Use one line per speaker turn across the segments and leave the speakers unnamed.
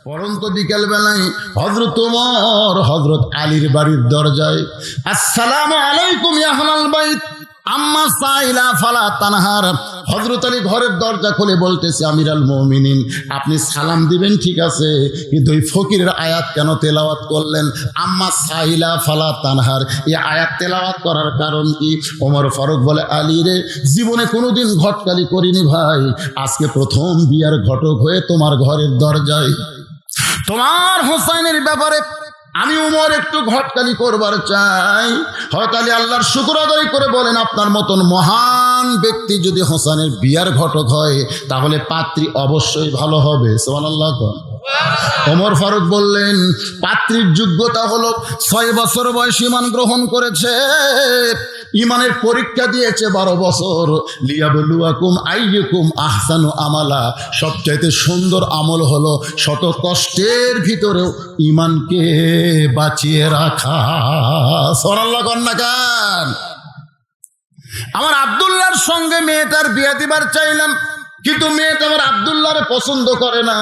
পরন্ত বিকেল বেলায় হযরত ওমর হযরত আলীর বাড়ির দরজায়, আসসালামু আলাইকুম ইয়া আহলাল বাইত আম্মা সাইলা ফালা তানহার। হযরত আলী ঘরের দরজা খুলে বলতেছে, আমিরাল মুমিনিন আপনি সালাম দিবেন ঠিক আছে, কিন্তু ওই ফকিরের আয়াত কেন তেলাওয়াত করলেন? আম্মা সাইলা ফালা তানহার, এই আয়াত তেলাওয়াত করার কারণ কি? ওমর ফারুক বলে, আলী রে, জীবনে কোনোদিন ঘটকালি করিনি ভাই, আজকে প্রথম বিয়ার ঘটক হয়ে তোমার ঘরের দরজায় তোমার হোসাইনের ব্যাপারে আমি উমর একটু ঘটকালি করবার চাই। হযরত আলী আল্লাহর শুকর আদায় করে বলেন, আপনার মতন মহান ব্যক্তি যদি হোসেনের বিয়ার ঘটক হয় তাহলে পাত্রী অবশ্যই ভালো হবে। সুবহানাল্লাহ। ওমর ফারুক বললেন, পাত্রীর যোগ্যতা হলো 6 বছর বয়স ঈমান গ্রহণ করেছে, ঈমানের পরীক্ষা দিয়েছে 12 বছর, লিয়াবলুয়াকুম আইয়ুকুম আহসানু আমালা। সবচাইতে সুন্দর আমল হলো শত কষ্টের ভিতরেও ঈমানকে বাঁচিয়ে রাখা। সুবহানাল্লাহ কন্যা গান। আমার আব্দুল্লাহর সঙ্গে মেয়েটার বিয়ে দিবার চাইলাম, কিন্তু মেয়েটা আমার আব্দুল্লাহর পছন্দ করে না,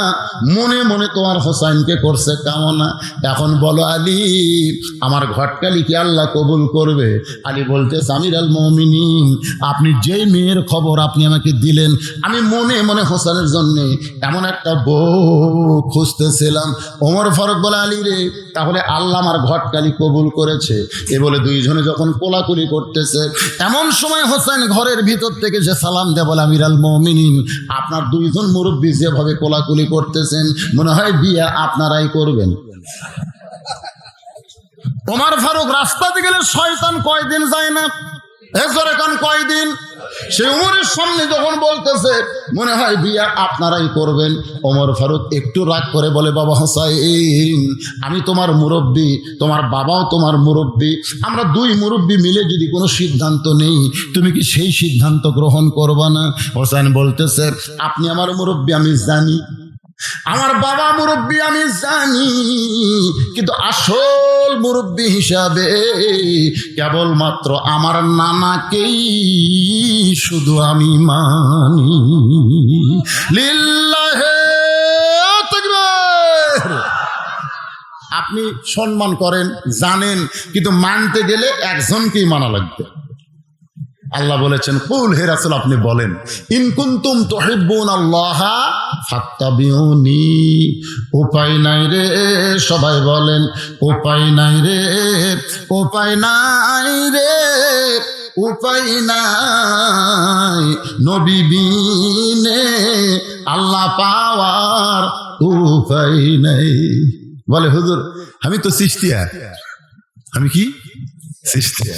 মনে মনে তোমার হোসাইনকে করছে কামনা। এখন বলো আলী, আমার ঘটকালি কি আল্লাহ কবুল করবে? আলী বলতে, আমিরাল মুমিনিন আপনি যেই মেয়ের খবর আপনি আমাকে দিলেন, আমি মনে মনে হোসেনের জন্য এমন একটা বউ খুঁজতেছিলাম। ওমর ফারুক বলে, আলী রে, তাহলে আল্লাহ আমার ঘটকালি কবুল করেছে। এ বলে দুইজনে যখন কোলাকুলি করতেছে, এমন সময় হোসেন ঘরের ভিতর থেকে যে সালাম দেয়, বলে, আমিরাল মুমিনিন আপনার দুইজন মুরব্বী যেভাবে কোলাকুলি করতেছেন, মনে হয় বিয়ে আপনারাই করবেন। ওমর ফারুক রাস্তাতে গেলে শয়তান কয়দিন যায় না, এখন কয়দিন? সে উমরের সামনে যখন বলতেছে মনে হয় বিয়ে আপনারাই করবেন, ওমর ফারুক একটু রাগ করে বলে, বাবা হোসাইন আমি তোমার মুরব্বী, তোমার বাবাও তোমার মুরব্বী, আমরা দুই মুরব্বী মিলে যদি কোনো সিদ্ধান্ত নেই, তুমি কি সেই সিদ্ধান্ত গ্রহণ করবা না? হোসেন বলতেছে, আপনি আমার মুরব্বী আমি জানি, আমার বাবা মুরব্বী আমি জানি, কিন্তু আসল মুরব্বী হিসাবে কেবলমাত্র আমার নানাকেই শুধু আমি মানি। লিল্লাহে তাকবীর। আপনি সম্মান করেন জানেন, কিন্তু মানতে গেলে একজনকেই মানা লাগবে। আল্লাহ বলেছেন, কুল হে রাসূল আপনি বলেন, ইন কুনতুম তুহিব্বুনাল্লাহা ফাত্তাবিউনি। উপায় নাই রে, সবাই বলেন উপায় নাই রে, উপায় নাই রে, উপায় নাই, নবী বিনে আল্লাহ পাওয়ার উপায় নাই। বলে, হুজুর আমি তো চিশতিয়া। আমি কি? চিশতিয়া।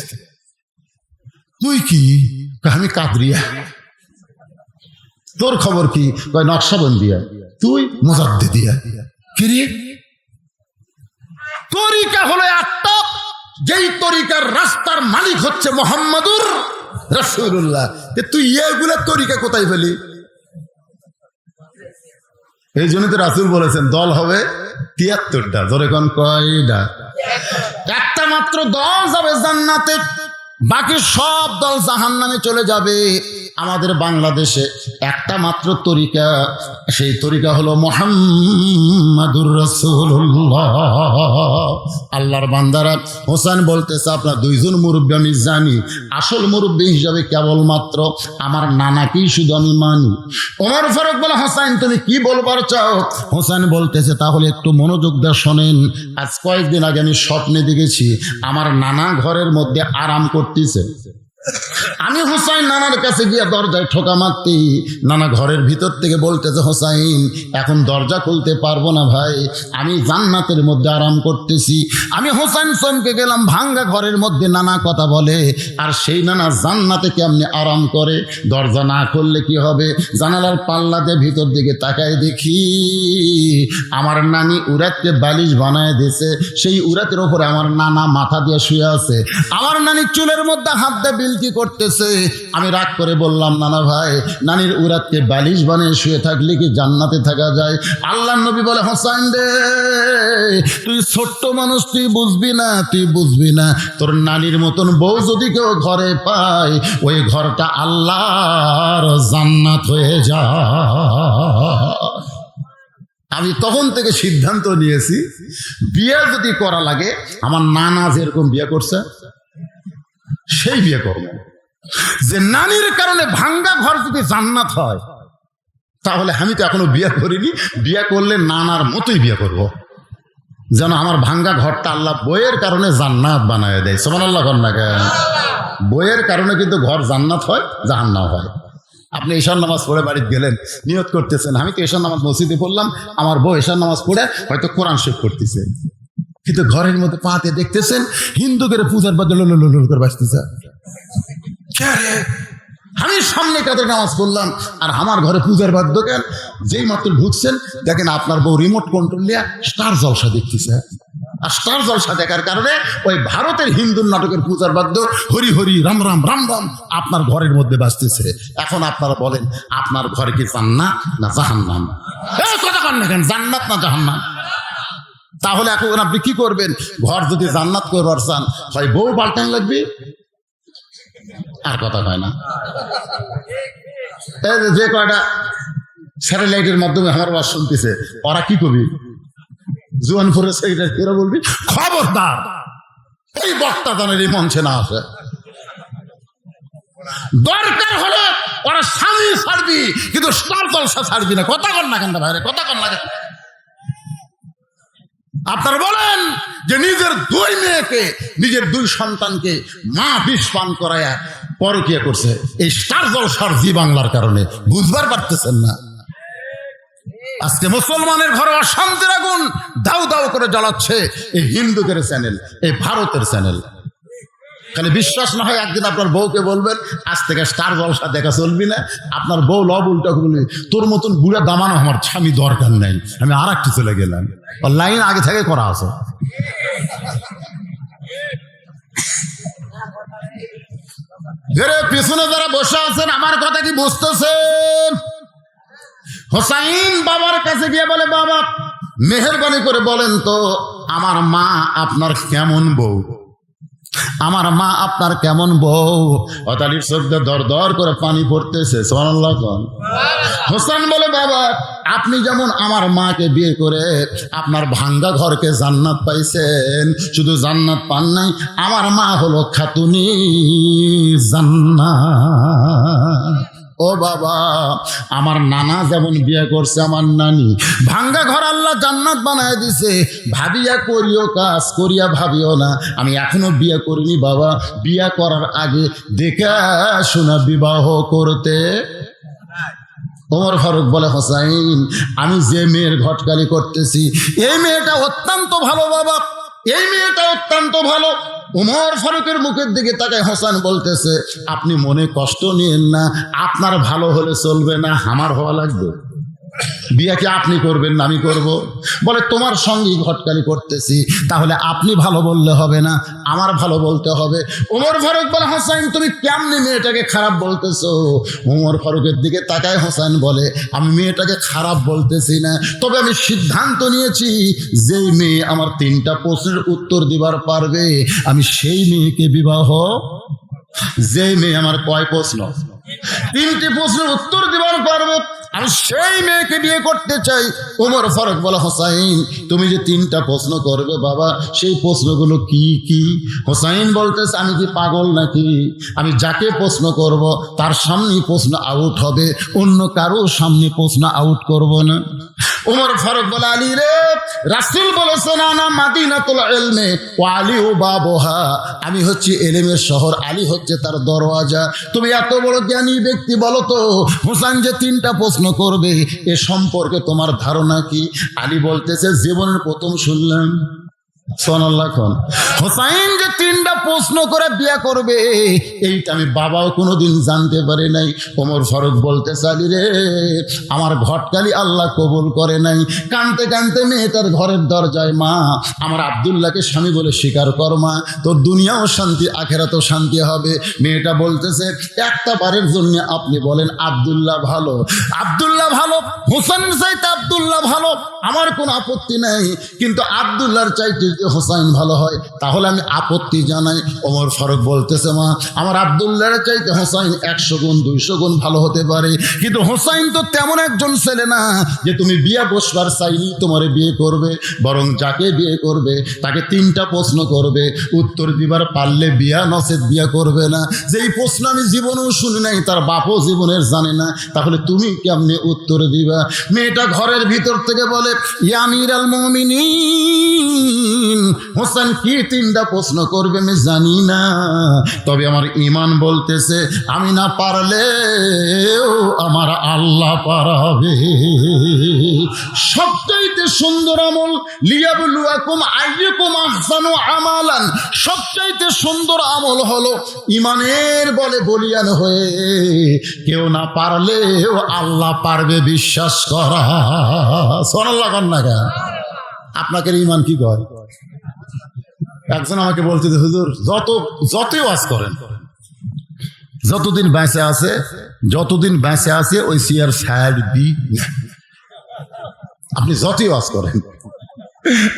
তুই কি? আমি কাদরিয়া। তোর খবর কি? কয় নকশবন্দিয়া। তুই মুজাদ্দিদিয়া। কি রে? তরিকা হলো একটা, যেই তরিকার রাস্তার মালিক হচ্ছে মুহাম্মাদুর রাসূলুল্লাহ। তুই এগুলা তরিকা কোথায় পেলি? এই জন্য তো রাসূল বলেছেন দল হবে ৭৩টা। ধরে কোন কয়টা? একটা মাত্র দল যাবে জান্নাতে, বাকি সব দল জাহান্নামে চলে যাবে। আমাদের বাংলাদেশে একটা মাত্র তরিকা, সেই তরিকা হলো মুহাম্মাদুর রাসূলুল্লাহ। আল্লাহর বান্দারা, হোসেন বলতেছে আপনার দুইজন মুরব্বী আমি জানি, আসল মুরব্বী হিসাবে কেবলমাত্র আমার নানাকেই শুধু আমি মানি। ওমর ফারুক বলে, হোসেন তুমি কি বলবার চাও? হোসেন বলতেছে, তাহলে একটু মনোযোগ দিয়ে শোনেন। আজ কয়েকদিন আগে আমি স্বপ্নে দেখেছি আমার নানা ঘরের মধ্যে আরাম করতেছে। আমি হুসাইন নানার কাছে গিয়ে দরজায় ঠোকা মারতে, নানা ঘরের ভিতর থেকে বলতেছে, হোসাইন এখন দরজা খুলতে পারবো না ভাই, আমি জান্নাতের মধ্যে আরাম করতেছি। আমি হোসাইন চমকে গেলাম, ভাঙ্গা ঘরের মধ্যে নানা কথা বলে, আর সেই নানা জান্নাতে কেমনে আরাম করে? দরজা না খুললে কি হবে? জানালার পাল্লাতে ভিতর দিকে তাকায় দেখি আমার নানি উরাতকে বালিশ বানায় দিয়েছে, সেই উরাতের ওপরে আমার নানা মাথা দিয়ে শুয়ে আছে, আমার নানি চুলের মধ্যে হাত দিয়ে কি করতেছে। আমি রাগ করে বললাম, নানা ভাই নানির উরাতকে বালিশ বানিয়ে শুয়ে থাকলে কি জান্নাতে থাকা যায়? আল্লাহর নবী বলে, হোসেন রে তুই ছোট্ট মানুষ, তুই বুঝবি না, তুই বুঝবি না। তোর নানির মতন বউ যদি কেউ ঘরে পায়, ওই ঘরটা আল্লাহর জান্নাত হয়ে যায়। আমি তখন থেকে সিদ্ধান্ত নিয়েছি, বিয়ে যদি করা লাগে আমার নানা যেরকম বিয়ে করছে সেই বিয়ে করব। যে নানির কারণে ভাঙ্গা ঘর যদি জান্নাত হয়, তাহলে আমি তো এখনো বিয়ে করিনি, বিয়ে করলে নানার মতোই বিয়ে করব, যেন আমার ভাঙ্গা ঘরটা আল্লাহ বইয়ের কারণে জান্নাত বানায় দেয়। সুবহানাল্লাহ কন না কেন? বইয়ের কারণে কিন্তু ঘর জান্নাত হয়, জাহান্নাম হয়। আপনি ঈশার নামাজ পড়ে বাড়িতে গেলেন, নিয়ত করতেছেন আমি তো ঈশার নামাজ মসজিদে পড়লাম, আমার বউ ঈশার নামাজ পড়ে হয়তো কোরআন শরীফ পড়তেছে, কিন্তু ঘরের মধ্যে পাতে দেখতেছেন হিন্দুদের পূজার বাদ করে বাঁচতেছে। আমি সামনে কাদের নামাজ পড়লাম আর আমার ঘরে পূজার বাদ্য কেন? যেই মাত্র ঢুকছেন দেখেন আপনার বউ রিমোট কন্ট্রোল নিয়ে স্টার জলসা দেখতেছে। আর স্টার জলসা দেখার কারণে ওই ভারতের হিন্দু নাটকের পূজার বাদ্য হরি হরি রাম রাম রাম রাম আপনার ঘরের মধ্যে বাজতেছে। এখন আপনারা বলেন আপনার ঘরে কি জান্নাত না জাহান্নাম? কথা কন না কেন? জান্নাত না জাহান্নাম? তাহলে এখন আপনি কি করবেন? ঘর যদি জান্নাত করবার চান, হয় বউ পাল্টান লাগবে, আর কথা হয় না। যে কয়টা স্যাটেলাইটের মাধ্যমে আমার ওয়াজ শুনতেছে, ওরা কি করবি? জুয়ানপুরের সেক্রেটারি বলবি খবরদার এই বক্তা দানের এই মঞ্চে না আসে। দরকার হলে ওরা স্বামী ছাড়বি, কিন্তু স্টার জলসা ছাড়বি না। কথা কন না কেন ভাইরে? কথা কন না কেন? আপনারা বলেন যে নিজের দুই মেয়েকে, নিজের দুই সন্তানকে মা বিষ পান করায়া পরকিয়া করছে এই স্টার জলসার জি বাংলার কারণে। বুঝবার পারতেছেন না? আজকে মুসলমানের ঘরে অশান্তির আগুন দাউ দাউ করে জ্বালাচ্ছে এই হিন্দুদের চ্যানেল, এই ভারতের চ্যানেল। খালি বিশ্বাস না হয় একদিন আপনার বউকে বলবেন আজ থেকে স্টার জলসা দেখা চলবি না। আপনার বউ লব উল্টা বলবে তোর মতন বুড়া দামানো আমার স্বামী দরকার নাই, আমি আর একটু চলে গেলাম। লাইন আগে থেকে করা আছে। পিছনে যারা বসে আছেন আমার কথা কি বুঝতেছেন? হোসাইন বাবার কাছে গিয়ে বলে, বাবা মেহেরবানি করে বলেন তো আমার মা আপনার কেমন বউ? আমার মা আপনার কেমন বউ? অতালির চোখে দর দর করে পানি পড়তেছে। সুবহানাল্লাহ। হোসেন বলে, বাবা আপনি যেমন আমার মাকে বিয়ে করে আপনার ভাঙ্গা ঘরকে জান্নাত পাইছেন, শুধু জান্নাত পান নাই, আমার মা হলো খাতুনি জান্নাত। ও বাবা আমার নানা যেমন বিয়ে করছে আমার নানি, ভাঙ্গা ঘর আল্লাহ জান্নাত বানায় দিছে। ভাবিয়া করিও কাজ, করিয়া ভাবিও না আমি এখনো বিয়ে করিনি। বাবা বিয়ে করার আগে দেখা শোনা বিবাহ করতে। ওমর ফারুক বলে, হোসাইন আমি যে মেয়ের ঘটকালি করতেছি এই মেয়েটা অত্যন্ত ভালো বাবা, এই মেয়েটা অত্যন্ত ভালো। ওমর ফারুকের মুখের দিকে তাকায় হোসেন বলতেছে, আপনি মনে কষ্ট নিয়েন না, আপনার ভালো হলে চলবে না, আমার হওয়া লাগবে। বিয়ে কি আপনি করবেন না আমি করব? বলে তোমার সঙ্গেই ঘটকালি করতেছি, তাহলে আপনি ভালো বললে হবে না, আমার ভালো বলতে হবে। ওমর ফারুক বলে, হোসেন তুমি কেমনি মেয়েটাকে খারাপ বলতেছো? ওমর ফারুকের দিকে তাকায় হোসেন বলে, আমি মেয়েটাকে খারাপ বলতেছি না, তবে আমি সিদ্ধান্ত নিয়েছি যেই মেয়ে আমার 3টা প্রশ্নের উত্তর দিবার পারবে আমি সেই মেয়েকে বিবাহ। যেই মেয়ে আমার কয় প্রশ্ন? 3টি প্রশ্নের উত্তর দিবার পারবে আমি সেই মেয়েকে বিয়ে করতে চাই। ওমর ফারুক বলে, হোসাইন তুমি যে 3টা প্রশ্ন করবে বাবা সেই প্রশ্নগুলো কি কি? হোসাইন বলতেছে, আমি কি পাগল নাকি? আমি যাকে প্রশ্ন করব তার সামনে প্রশ্ন আউট হবে, অন্য কারো সামনে প্রশ্ন আউট করব না। ওমর ফারুক বলে, আলী রে রাসূল বলেছেন আনা মাদিনাতুল ইলমি ওয়া আলী বাবুহা, আমি হচ্ছি ইলমের শহর, আলী হচ্ছে তার দরওয়াজা। তুমি এত বড় জ্ঞানী ব্যক্তি, বলো তো হোসেন যে 3টা প্রশ্ন করবে এ সম্পর্কে তোমার ধারণা কি? আলী বলতেছে, জীবনের প্রথম শুনলাম। সুবহানাল্লাহ। হোসেন যে 3টা প্রশ্ন করে বিয়ে করবে এইটা আমি বাবাও কোনোদিন জানতে পারি নাই। ওমর ফারুক বলতেছে, আলী রে আমার ঘটকালি আল্লাহ কবুল করে নাই। কানতে কানতে মেয়েটার ঘরের দরজায়, মা আমার আব্দুল্লাহকে স্বামী বলে স্বীকার কর মা, তোর দুনিয়াও শান্তি আখেরাতেও শান্তি হবে। মেয়েটা বলতেছে, একটা বারের জন্য আপনি বলেন আব্দুল্লাহ ভালো, আব্দুল্লাহ ভালো, হোসেন চাইতে আব্দুল্লাহ ভালো, আমার কোনো আপত্তি নাই, কিন্তু আব্দুল্লাহর চাইতে চাইতে হোসাইন ভালো হয় তাহলে আমি আপত্তি জানাই। ওমর ফারুক বলতেছে, মা আমার আব্দুল্লাহর চাইতে হোসাইন 100 গুণ 200 গুণ ভালো হতে পারে, কিন্তু হোসাইন তো তেমন একজন ছেলে না যে তুমি বিয়ে বসবার চাইনি তোমারে বিয়ে করবে, বরং যাকে বিয়ে করবে তাকে 3টা প্রশ্ন করবে, উত্তর দিবার পারলে বিয়া, নচেত বিয়া করবে না। যেই প্রশ্ন আমি জীবনেও শুনি নাই, তার বাপও জীবনের জানে না, তাহলে তুমি কেমনে উত্তর দিবা? মেয়েটা ঘরের ভিতর থেকে বলে, ইয়া আমিরুল মুমিনিন, হোসেন কি 3টা প্রশ্ন করবে আমি জানি না, তবে আমার ঈমান বলতেছে আমি না পারলেও আমার আল্লাহ পারাবে। সবচাইতে সুন্দর আমল লিয়াবলুয়াকুম আইয়ুকুম আহসানু আমালান, সবচাইতে সুন্দর আমল হলো ঈমানের বলে বলিয়ান হয়ে কেউ না পারলেও আল্লাহ পারবে বিশ্বাস করা। সুবহানাল্লাহ কন্যা। আপনাকে ঈমান কি কয়? একজন আমাকে বলতে, হুজুর যতই ওয়াজ করেন, যতদিন বেঁচে আছে ওই চেয়ার সাইড দি, আপনি যতই ওয়াজ করেন।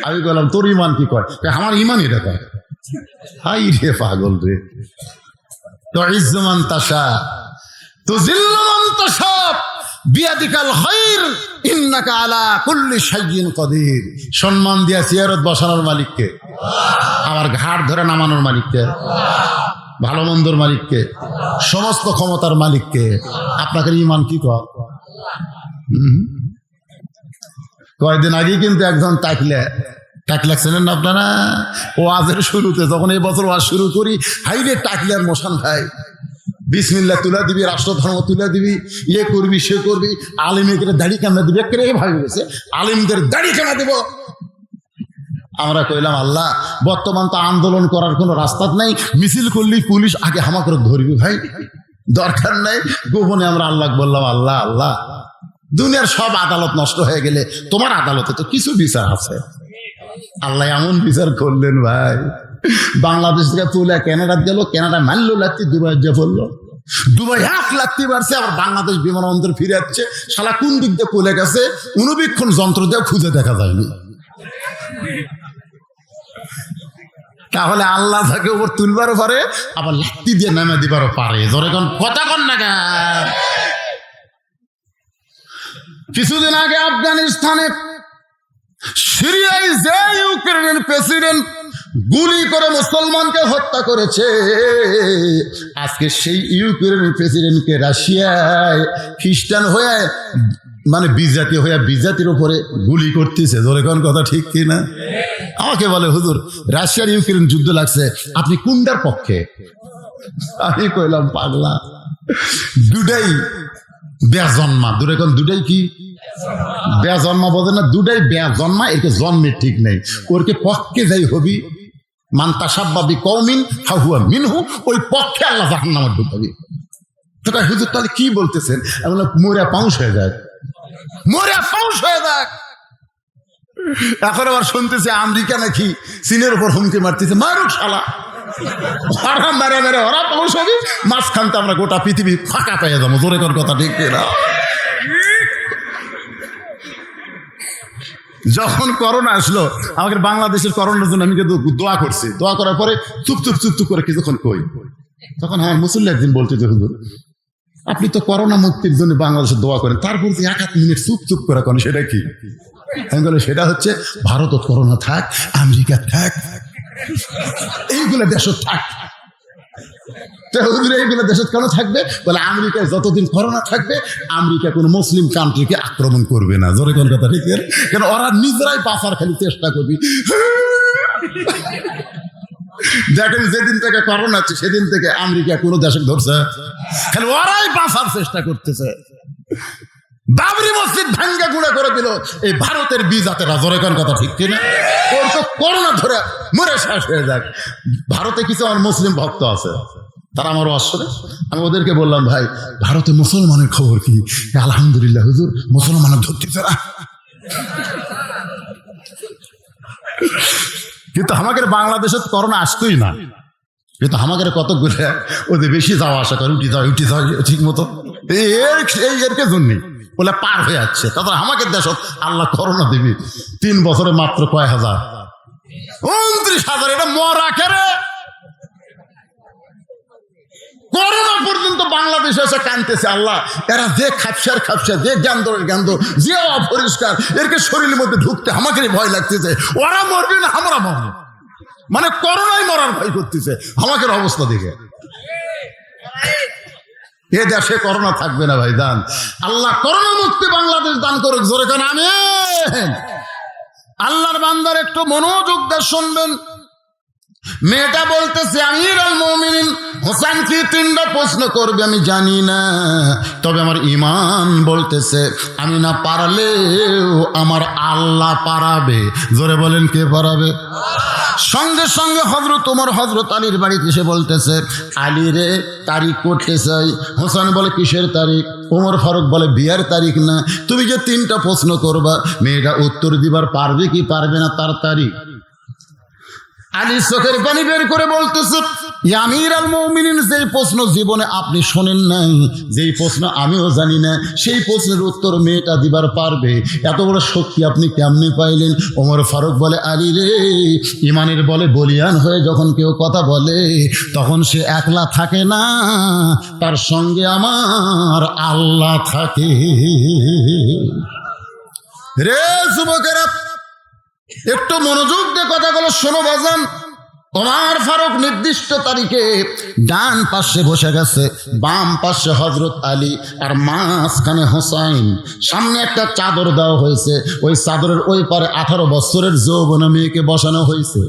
আমি বললাম তোর ঈমান কি কয়? আমার ঈমান এটা কয়। হাই রে পাগল রে। তুইজ্জু মান তাশা তুযিল্লু মান তাশা বিয়াদিকাল খায়র ইন্নাকা আলা কুল্লি শাইইন কাদির। সম্মান দিয়া চেয়ারত বসানোর মালিককে, আমার ঘাড় ধরে নামানোর মালিককে, ভালো মন্দর মালিককে, সমস্ত ক্ষমতার মালিককে। আপনাদের ঈমান কি কয়? কয়েকদিন আগে কিন্তু একজন টাকলাচ্ছিলেন না আপনারা ওয়াজের শুরুতে, যখন এই বছর ওয়াজ শুরু করি, হাইরে টাকলার মোশান ভাই, বিসমিল্লাহ তুলে দিবি, রাষ্ট্রধর্ম তুলে দিবি, ইয়ে করবি সে করবি, আলিমদের দাড়ি কামড়া দিবি, একেবারে ভাবে গেছে আলিমদের দাড়ি কামড়া দেব। আমরা কইলাম আল্লাহ, বর্তমান তো আন্দোলন করার কোনো রাস্তা নাই, মিছিল করলেই পুলিশ আগে হামা করে ধরবি, ভাই দরকার নাই। গোপনে আমরা আল্লাহ বললাম, আল্লাহ আল্লাহ, দুনিয়ার সব আদালত নষ্ট হয়ে গেলে তোমার আদালতে তো কিছু বিচার আছে। আল্লাহ এমন বিচার করলেন ভাই, বাংলাদেশ থেকে তুলে কানাডা গেল, কানাডা মারলো লাত্তি, দুবাই যে পড়লো, দুবাই 1 লাত্তি মারছে, আবার বাংলাদেশ বিমানবন্দর ফিরে যাচ্ছে, শালা কোন দিক দিয়ে পলে গেছে অনুবীক্ষণ যন্ত্র দিয়ে খুঁজে দেখা যায়নি। তাহলে আল্লাহ তাকে উপর তুলবারও পারে, আবার লাত্তি দিয়ে নামে দিবারও পারে। জোরে কোন কথা কন না কেন? কিছুদিন আগে আফগানিস্তানে সিরিয়ায় যে ইউক্রেনের প্রেসিডেন্ট গুলি করে মুসলমানকে হত্যা করেছে, আজকে সেই ইউক্রেনের প্রেসিডেন্টকে রাশিয়ায় খ্রিস্টান হয়ে মানে বিজাতির উপরে গুলি করতেছে। জোরে কোন কথা ঠিক কিনা? আমাকে বলে, হুজুর রাশিয়ার ইউক্রেন যুদ্ধ লাগছে, আপনি কোনটার পক্ষে? আমি কইলাম পাগলা, দুটাই বেজন্মা। দুটাই কি বেজন্মা? বোঝে না, দুটাই বেজন্মা, একে জন্মের ঠিক নেই। ওরকে পক্ষে যাই হবি, মান তাসাব্বা বিকওমিন ফাহুয়া মিনহু, ওই পক্ষে আল্লাহ জাহান্নামে ঢুকাবি। তো হুজুর তাহলে কি বলতেছেন? আমি বললাম মরে পাউস হয়ে যায়, মরে পাউস হয়ে যাক। এখন আবার শুনতেছে আমেরিকা নাকি চীনের উপর হুমকি মারতেছে, মারুক শালা, ওরা মেরে মেরে ওরা পাউস হবে, মাঝখানতে আমরা গোটা পৃথিবী ফাঁকা পেয়ে যাবো। জোরে কর কথা ঠিক না? যখন করোনা আসলো, আমাদের বাংলাদেশের করোনার জন্য আমি কিন্তু দোয়া করছি। দোয়া করার পরে চুপ করে কিছুক্ষণ কই, তখন আমার মুসল্লি একদিন বলতে, হুজুর আপনি তো করোনা মুক্তির জন্য বাংলাদেশে দোয়া করেন, তারপর যে 1 মিনিট চুপ করে করেন, সেটা কি? আমি বলি সেটা হচ্ছে ভারতত করোনা থাক, আমেরিকা থাক, এইগুলো দেশ থাক। এইগুলো দেশে কেন থাকবে? বলে আমেরিকায় যতদিন করোনা থাকবে, আমেরিকা কোনো মুসলিম কান্ট্রিকে আক্রমণ করবে না। জোরে কোন কথা ঠিক? কেন ওরা নিজেরাই বাঁচার খালি চেষ্টা করবি। দেখেন যেদিন থেকে করোনা আছে সেদিন থেকে আমেরিকা কোনো দেশে ধরছে, খালি ওরাই বাঁচার চেষ্টা করতেছে। বাবরি মসজিদ ভাঙ্গা গুঁড়া করে দিল এই ভারতের বিজাতেরা। জোরে কোন কথা ঠিক কিনা? ওর তো করোনা ধরে মরে শেষ হয়ে যাক। ভারতে কিছু আমার মুসলিম ভক্ত আছে, তারা আমারও আসলে, আমি ওদেরকে বললাম, ভাই ভারতে মুসলমানের খবর কি? আলহামদুলিল্লাহ হুজুর, মুসলমানের ধরতেছে না। কিন্তু আমাদের বাংলাদেশে করোনা আসতোই না, কিন্তু আমাদের কতগুলো ওদের বেশি যাওয়া আসা করে, উঠি যাও ঠিক মতো, এরকে জন্য বলে পার হয়ে যাচ্ছে। তারপর আমাদের দেশ আল্লাহ করোনা দিবি 3 বছরে মাত্র কয় হাজার, 29,000, এটা মরা খেরে। করোনা পর্যন্ত বাংলাদেশে এসে কানতেছে, আল্লাহ এরা যে খাপসার খাপসা, যে জ্ঞান্দরের জ্ঞান্দ, যে অপরিষ্কার, এরকে শরীরের মধ্যে ঢুকতে আমাকে ভয় লাগতেছে। ওরা মরবে না আমরা মরবো, মানে করোনায় মরার ভয় করতেছে আমাকে অবস্থা দেখে। এ দেশে করোনা থাকবে না ভাই, দান আল্লাহ করোনা মুক্তি বাংলাদেশ দান করুক, জোরে কেন আমিন। আল্লাহর বান্দার একটু মনোযোগ দিয়ে শুনবেন। মেয়েটা বলতেছে, আমিরুল মুমিনিন হোসেন কি 3টা প্রশ্ন করবে আমি জানি না, তবে আমার ঈমান বলতেছে আমি না পারলেও আমার আল্লাহ পারাবে। জোরে বলেন কে পারাবে? সঙ্গে সঙ্গে হযরত ওমর হযরত আলীর বাড়িতে এসে বলতেছে, আলী রে তারিখ করতে চাই। হোসেন বলে কিসের তারিখ? ওমর ফারুক বলে বিয়ের তারিখ না, তুমি যে 3টা প্রশ্ন করবা মেয়েটা উত্তর দিবার পারবে কি পারবে না তার তারিখ। আলী চোখের পানি বের করে বলতেছে, আমিরুল মুমিনিন, যেই প্রশ্ন জীবনে আপনি শোনেন নাই, যেই প্রশ্ন আমিও জানি না, সেই প্রশ্নের উত্তর মেয়েটা দিবার পারবে, এত বড় শক্তি আপনি কেমনে পাইলেন? ওমর ফারুক বলে, আলী রে, ইমানের বলে বলিয়ান হয়ে যখন কেউ কথা বলে তখন সে একলা থাকে না, তার সঙ্গে আমার আল্লাহ থাকে। রে যুবকেরা, একটু মনোযোগ দিয়ে কথাগুলো শোনো বাজান। ওমর ফারুক নির্দিষ্ট তারিখে ডান পাশে বসে গেছে, বাম পাশে হযরত আলী, আর মাঝখানে হোসাইন। সামনে একটা চাদর দেওয়া হয়েছে, ওই চাদরের ওই পারে 18 বছরের যৌবনা মেয়েকে বসানো হয়েছে।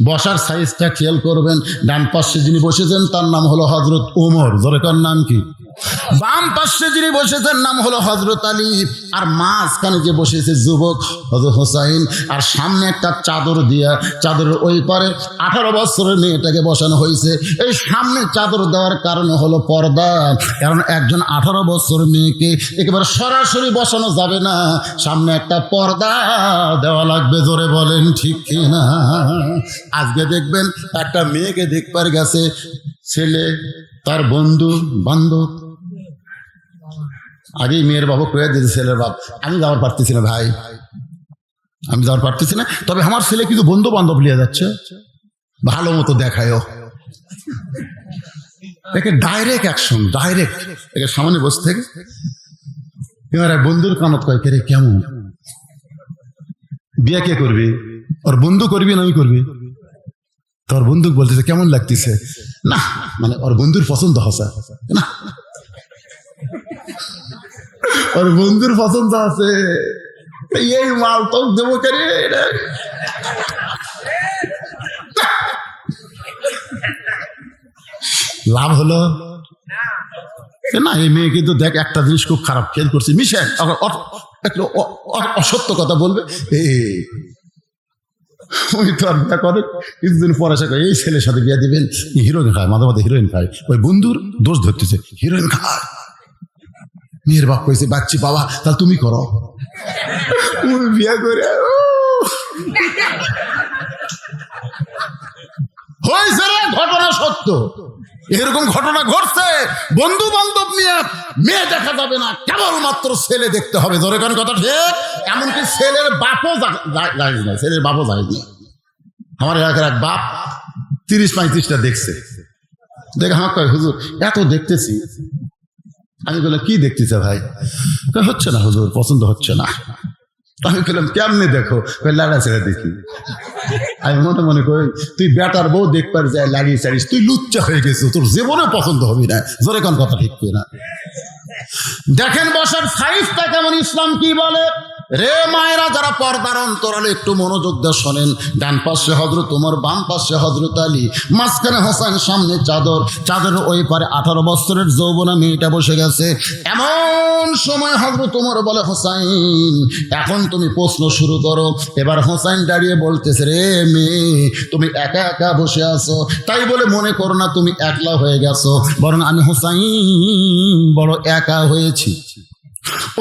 বসার সাইজটা খেয়াল করবেন। ডান পাশে যিনি বসেছেন তার নাম হলো হযরত ওমর, জোরেকার নাম কি? বাম পাশে যিনি বসেছেন নাম হলো হযরত আলী, আর মাঝখানে যে বসেছে যুবক হযরত হোসাইন, আর সামনে একটা চাদর দিয়া, চাদরের ওই পারে 18 বছরের মেয়েটাকে বসানো হয়েছে। এই সামনে চাদর দেওয়ার কারণে হলো পর্দা, কারণ একজন 18 বছরের মেয়েকে একেবারে সরাসরি বসানো যাবে না, সামনে একটা পর্দা দেওয়া লাগবে। জোরে বলেন ঠিক কিনা? আজকে দেখবেন একটা মেয়েকে দেখবার গেছে ছেলে, তার বন্ধু বান্ধব, আগেই মেয়ের বাবু কয়ে দিয়েছে ছেলের বাপ, আমি যাওয়ার পারতেছি না ভাই, আমি যাওয়ার পারতেছি না, তবে আমার ছেলে কিন্তু বন্ধু বান্ধব নিয়ে যাচ্ছে, ভালো মতো দেখায়ও। একে ডাইরেক্ট অ্যাকশন, ডাইরেক্ট একে সামনে বসে থেকে এবার বন্ধুর কানত কয়, কে রে কেমন, বিয়ে কে করবি? ওর বন্ধু করবি না আমি করবি? তোর বন্ধু বলতেছে কেমন লাগতেছে, না মানে ওর বন্ধুর পছন্দ হসা না, ওর বন্ধুর পছন্দ আছে, এই মাল তো দেবো করে। লাভ হলো না। এই মেয়ে কিন্তু দেখ একটা জিনিস খুব খারাপ খেয়াল করছি, মিশেন অসত্য কথা বলবে, ওই তো আর বিয়ে করে কিছুদিন পরে সে এই ছেলের সাথে বিয়ে দিবেন, হিরোইন খায়, মাঝে মাঝে হিরোইন খায়, ওই বন্ধুর দোষ ধরতেছে হিরোইন খায়। মেয়ের বাপ কইছে, বাচ্চি বাবা তাহলে তুমি করো, বিয়ে করে হয়েছে রে। ঘটনা সত্য, এরকম ঘটনা ঘটছে। বন্ধু বান্ধব নিয়ে মেয়ে দেখা যাবে না, কেবলমাত্র ছেলে দেখতে হবে। ধরে কোন কথা ঠিক? এমনকি ছেলের বাপও যায় না, ছেলের বাপও যায় না। আমার এলাকার এক বাপ 30-35টা দেখছে, দেখে আমার কয়, হুজুর এত দেখতেছি। আমি বললাম কি দেখতেছে ভাই? হচ্ছে না হুজুর, পছন্দ হচ্ছে না। আমি বললাম কেমনে দেখো? লাড়া ছেড়ে দেখি। আমি মনে মনে করি তুই বেটার বউ দেখবার যায় লাগিয়ে চাড়িস, তুই লুচ্চা হয়ে গেছিস, তোর জীবনে পছন্দ হবি না। জোরে কোন কথা ঠিক কিনা? দেখেন বসার সাইজটা কেমন, ইসলাম কি বলে। রে মায়েরা, যারা পর্দার অন্তরালে একটু মনোযোগ দিয়ে শোনেন। ডান পাশে হযরত ওমর, বাম পাশে হযরত আলী, মাঝখানে হোসেন, সামনে চাদর, চাদরের ওই পারে 18 বছরের যৌবনা মেয়েটা বসে গেছে। এমন সময় হযরত ওমর বলে, হোসাইন এখন তুমি প্রশ্ন শুরু করো। এবার হোসাইন দাঁড়িয়ে বলতেছে, রে মেয়ে তুমি একা একা বসে আছো, তাই বলে মনে করো না তুমি একলা হয়ে গেছো, বরং আমি হোসাইন বড় একা হয়েছি।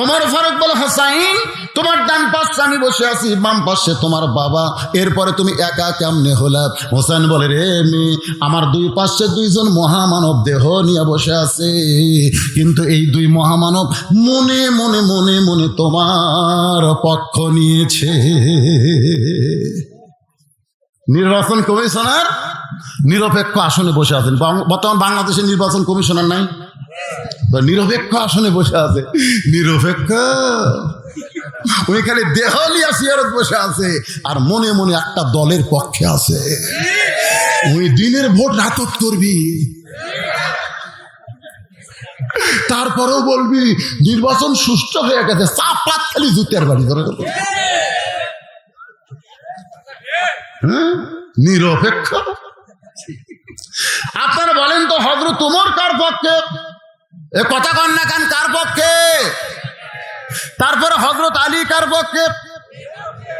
ওমর ফারুক বলে, হোসাইন তোমার ডান পাশে আমি বসে আছি, বাম পাশে তোমার বাবা, এরপরে তুমি একা কেমনে হলা? হোসেন বলে, রে মেয়ে আমার দুই পাশে 2জন মহামানব দেহ নিয়ে বসে আছে, কিন্তু এই 2 মহামানব মনে মনে মনে মনে তোমার পক্ষ নিয়েছে। নির্বাচন কমিশনার নিরপেক্ষ আসনে বসে আছেন। বর্তমান বাংলাদেশের নির্বাচন কমিশনার নাই, নিরপেক্ষ আসনে বসে আছে। নিরপেক্ষ ওই খালি দেহলিয়া সিয়ারত বসে আছে আর মনে মনে একটা দলের পক্ষে আছে। ওই দিনের ভোট রাতত করবি, তারপরেও বলবি নির্বাচন সুষ্ঠু হয়ে গেছে, চাপাত খালি জুতের বাড়ি ধরে। নিরপেক্ষ। আপনারা বলেন তো হযরত ওমর কার পক্ষে? এ কথা কন না কেন, কার পক্ষে? তারপরে হযরত আলী কার পক্ষে?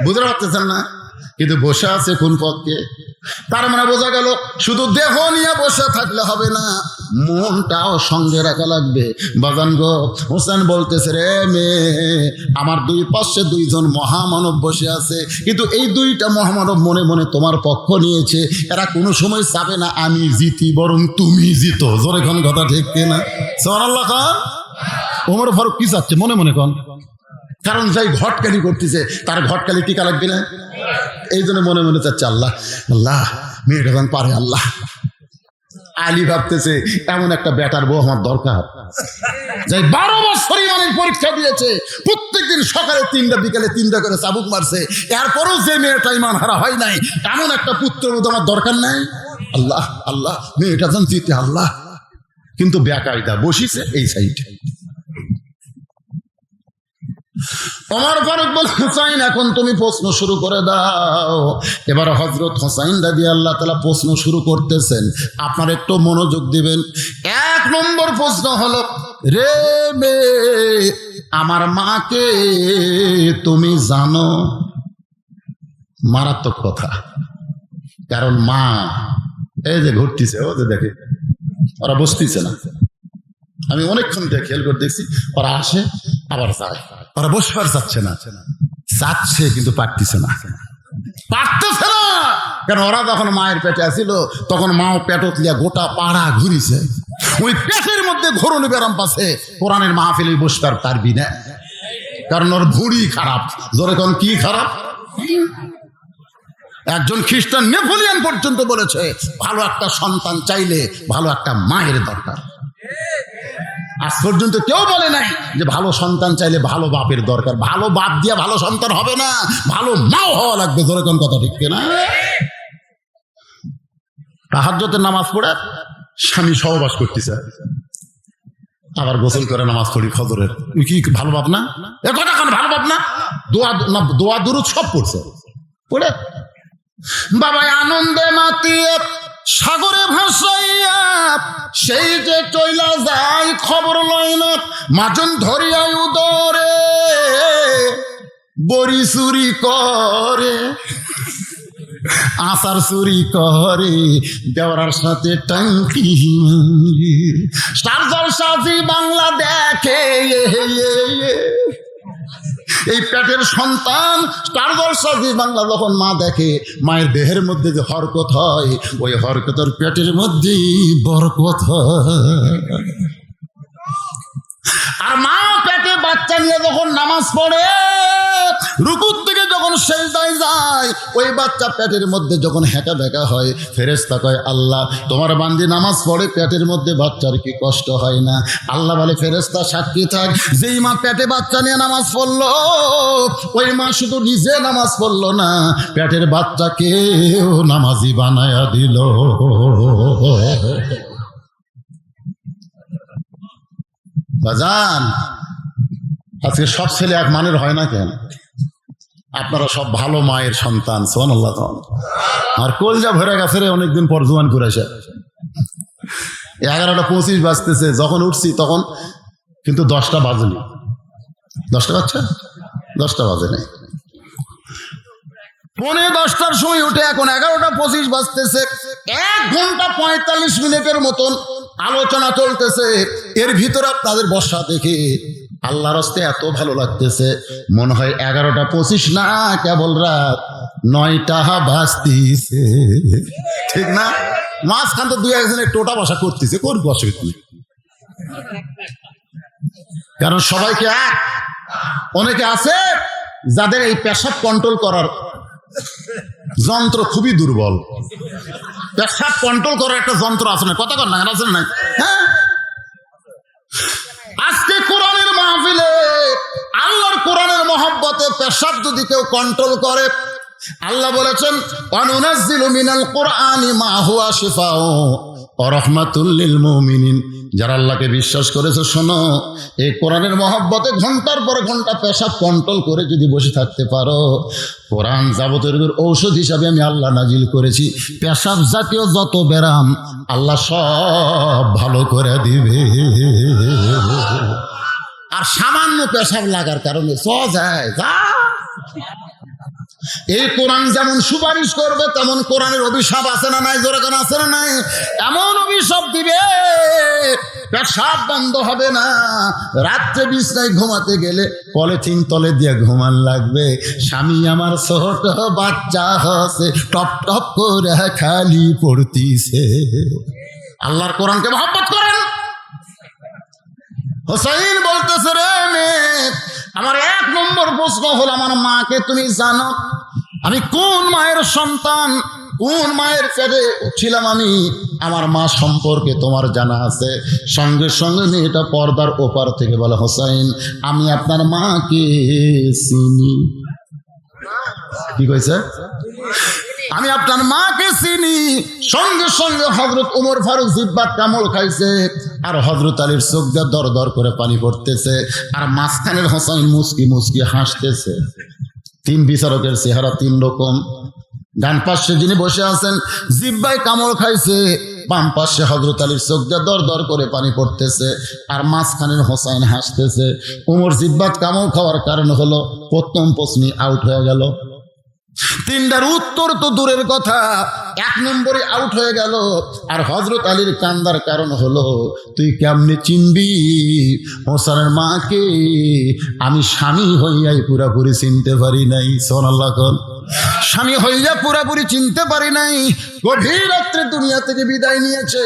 বুঝতে পারতেছেন না? কিন্তু বসে আছে কোন পক্ষে? তার মানে বোঝা গেল শুধু দেহ নিয়ে বসে থাকলে হবে না, মনটাও সঙ্গে রাখা লাগবে। বাজান গো, হোসেন বলতেছে, রে মেয়ে, আমার দুই পাশে দুইজন মহামানব বসে আছে, কিন্তু এই দুইটা মহামানব মনে মনে তোমার পক্ষ নিয়েছে। এরা কোনো সময় চাবে না আমি জিতি, বরং তুমি জিতো। জোরে কোন কথা ঠিক কিনা? সুবহানাল্লাহ খান। ওমর ফারুক কি চাচ্ছে মনে মনে কোন? কারণ যাই ঘটকালি করতেছে তার ঘটকালি টিকা লাগবে না, এই জন্য মনে মনে চাচ্ছে আল্লাহ আল্লাহ মেয়েটা যেন পারে। আল্লাহ আলী ভাবতেছে এমন একটা বেটার বউ আমার দরকার, যাই 12 বছর ইমানের পরীক্ষা দিয়েছে, প্রত্যেকদিন সকালে 3টা বিকালে 3টা করে চাবুক মারছে, এরপরও যে মেয়েটা ইমান হারা হয় নাই, এমন একটা পুত্রের মতো আমার দরকার নাই। আল্লাহ আল্লাহ মেয়েটা যেন জিতে। আল্লাহ কিন্তু বেকায়দা বসিছে এই সাইডে। ওমর ফারুক বলে, হোসাইন এখন তুমি প্রশ্ন শুরু করে দাও। এবার হযরত হোসাইন রাদিয়াল্লাহু তাআলা প্রশ্ন শুরু করতেছেন। আপনারা একটু মনোযোগ দিবেন। 1 নম্বর প্রশ্ন হলো, রে মেয়ে, আমার মাকে তুমি জানো? মারাত্মক কথা, কারণ মা এই যে ঘুরতেছে, ও যে দেখে ওরা বসতেছে না। আমি অনেকক্ষণ থেকে খেয়াল করে দেখছি, ওরা আসে আবার যায়, ওরা বসবার চাচ্ছে না, চাচ্ছে কিন্তু পারতেছে না, পারতেছে না। কারণ ওরা যখন মায়ের পেটে আসিল তখন মাও পেটত লিয়া গোটা পাড়া ঘুরিছে, ওই পেটের মধ্যে ঘোরনি ব্যারাম পাচ্ছে। কোরআনের মাহফিলে বসবার পারবি না, কারণ ওর ভুঁড়ি খারাপ। জোরে কোন কি খারাপ? একজন খ্রিস্টান নেপোলিয়ন পর্যন্ত বলেছে ভালো একটা সন্তান চাইলে ভালো একটা মায়ের দরকার। আজ পর্যন্ত কেউ বলে নাই যে ভালো সন্তান চাইলে ভালো বাপের দরকার। ভালো বাপ দিয়া ভালো সন্তান হবে না, ভালো মাও হওয়া লাগবে। ধরে কোন কথা ঠিক কিনা? তাহাজ্জুদের নামাজ পড়ে স্বামী সহবাস করতেছে, আবার গোসল করে নামাজ পড়ি ফজরের, কি ভালো বাপ না? এ কথা কেন ভালো বাপ না? দোয়া দুরুদ সব পড়ছে, পড়ে বাবা আনন্দে মাতিয়ে সাগরে ভাসাইয়া সেই যে চইলা যায় খবর লয় না, মাজন ধরিয়া উদরে বড়ি চুরি করে, আচার চুরি করে, দেওয়ার সাথে টাঙ্কি স্টার জলসা জি বাংলা দেখে। এই পেটের সন্তান স্টার জলসা জি বাংলা যখন মা দেখে, মায়ের দেহের মধ্যে যে হরকত হয়, ওই হরকতের পেটের মধ্যেই বরকত হয়। আর মা পেটে বাচ্চা নিয়ে যখন নামাজ পড়ে, রুকুর থেকে যখন সেজদায় যায়, ওই বাচ্চা পেটের মধ্যে যখন হেঁকা বেঁকা হয়, ফেরেশতা কয় আল্লাহ তোমার বান্দি নামাজ পড়ে, পেটের মধ্যে বাচ্চার কি কষ্ট হয় না? আল্লাহ বলে ফেরেশতা সাক্ষী থাক, যেই মা পেটে বাচ্চা নিয়ে নামাজ পড়লো, ওই মা শুধু নিজে নামাজ পড়লো না, পেটের বাচ্চাকেও নামাজি বানায়া দিল। বাজান, আজকে সব ছেলে এক মানের হয় না কেন? আপনারা সব ভালো মায়ের সন্তান। সুবহানাল্লাহ। আর কলজা ভরে গেছে রে, অনেকদিন পর জোয়ান করে আসে। 11:25 বাজতেছে, যখন উঠছি তখন কিন্তু 10টা বাজেনি। 10টা বাজছে? 10টা বাজে নাই। 10:45 সময় উঠে এখন 11:25 বাজতেছে। 1 ঘন্টা 45 মিনিটের মতন আলোচনা চলতেছে। এর ভিতরে আপনাদের বসা দেখে আল্লাহর রাস্তে এত ভালো লাগতেছে, মনে হয় 11:25 না, কেবল রাত 9টা বাজতেছে। ঠিক না? মাঝখান তো 2-1 টোটা বসা করতেছে, করবি অসুবিধা নেই, কারণ সবাইকে অনেকে আছে যাদের এই পেশাব কন্ট্রোল করার যন্ত্র খুবই দুর্বল। পেশাব কন্ট্রোল করার একটা যন্ত্র আছে না, কথা কর না, আছে না? হ্যাঁ, আজকে কোরআনের মাহফিলে আল্লাহর কোরআনের মহব্বতে পেশাব যদি কেউ কন্ট্রোল করে, আল্লাহ বলেছেন ওয়ানুনাজ্জিলু মিনাল কুরআনি মা হুয়া শিফাউ ওয়া রাহমাতুল লিল মুমিনিন। যারা আল্লাহকে বিশ্বাস করেছে, শোনো, এই কোরআনের মহব্বতে ঘন্টার পর ঘন্টা পেশাব কন্ট্রোল করে যদি বসে থাকতে পারো, কোরআন যাবতীয় ঔষধ হিসাবে আমি আল্লাহ নাজিল করেছি। পেশাব জাতীয় যত ব্যারাম আল্লাহ সব ভালো করে দিবে। আর সামান্য পেশাব লাগার কারণে যায় যা। এই কোরআন যেমন সুপারিশ করবে, তেমন কোরআনের অভিশাপ আছে না নাই? জোরে কোন আছে না নাই? এমন অভিশাপ দিবে, পেশাব বন্ধ হবে না। রাত্রে বিছনায় ঘুমাতে গেলে পলিথিন তলে দিয়ে ঘুমান লাগবে। স্বামী আমার ছোট বাচ্চা হচ্ছে, টপ টপ করে খালি পড়তিছে। আল্লাহর কোরআনকে মহব্বত করেন। হোসাইন বলতেছে, রে মেয়ে, আমার 1 নম্বর প্রশ্ন হলো, আমার মাকে তুমি জানো? আমি কোন মায়ের সন্তান, কোন মায়ের পেটে ছিলাম আমি? আমার মা সম্পর্কে তোমার জানা আছে? সঙ্গে সঙ্গে মেয়েটা পর্দার ওপার থেকে বলে, হোসাইন, আমি আপনার মাকে চিনি। কি কইছে? আমি আপনার মাকে চিনি। সঙ্গে সঙ্গে হযরত ওমর ফারুক জিহ্বার কামড় খাইছে, আর হযরত আলীর চোখ দিয়ে দর দর করে পানি পড়তেছে, আর মাঝখানের হোসাইন মুচকি মুচকি হাসতেছে। 3 বিচারকের চেহারা 3 রকম। ডান পাশে যিনি বসে আছেন জিহ্বায় কামড় খাইছে, বাম পাশে হযরত আলীর চোখ দিয়ে দর দর করে পানি পড়তেছে, আর মাঝখানের হোসাইন হাসতেছে। ওমর জিহ্বাত কামড় খাওয়ার কারণ হলো প্রথম প্রশ্নই আউট হয়ে গেল। 3টার উত্তর তো দূরের কথা, 1 নম্বরে আউট হয়ে গেল। আর হযরত আলীর কান্দার কারণ হলো, তুই কেমনে চিনবি হোসেনের মাকে? আমি স্বামী হইয়াই পুরাপুরি চিনতে পারি নাই। সুবহানাল্লাহ। স্বামী হইয়া পুরাপুরি চিনতে পারি নাই। গভীর রাত্রে দুনিয়া থেকে বিদায় নিয়েছে,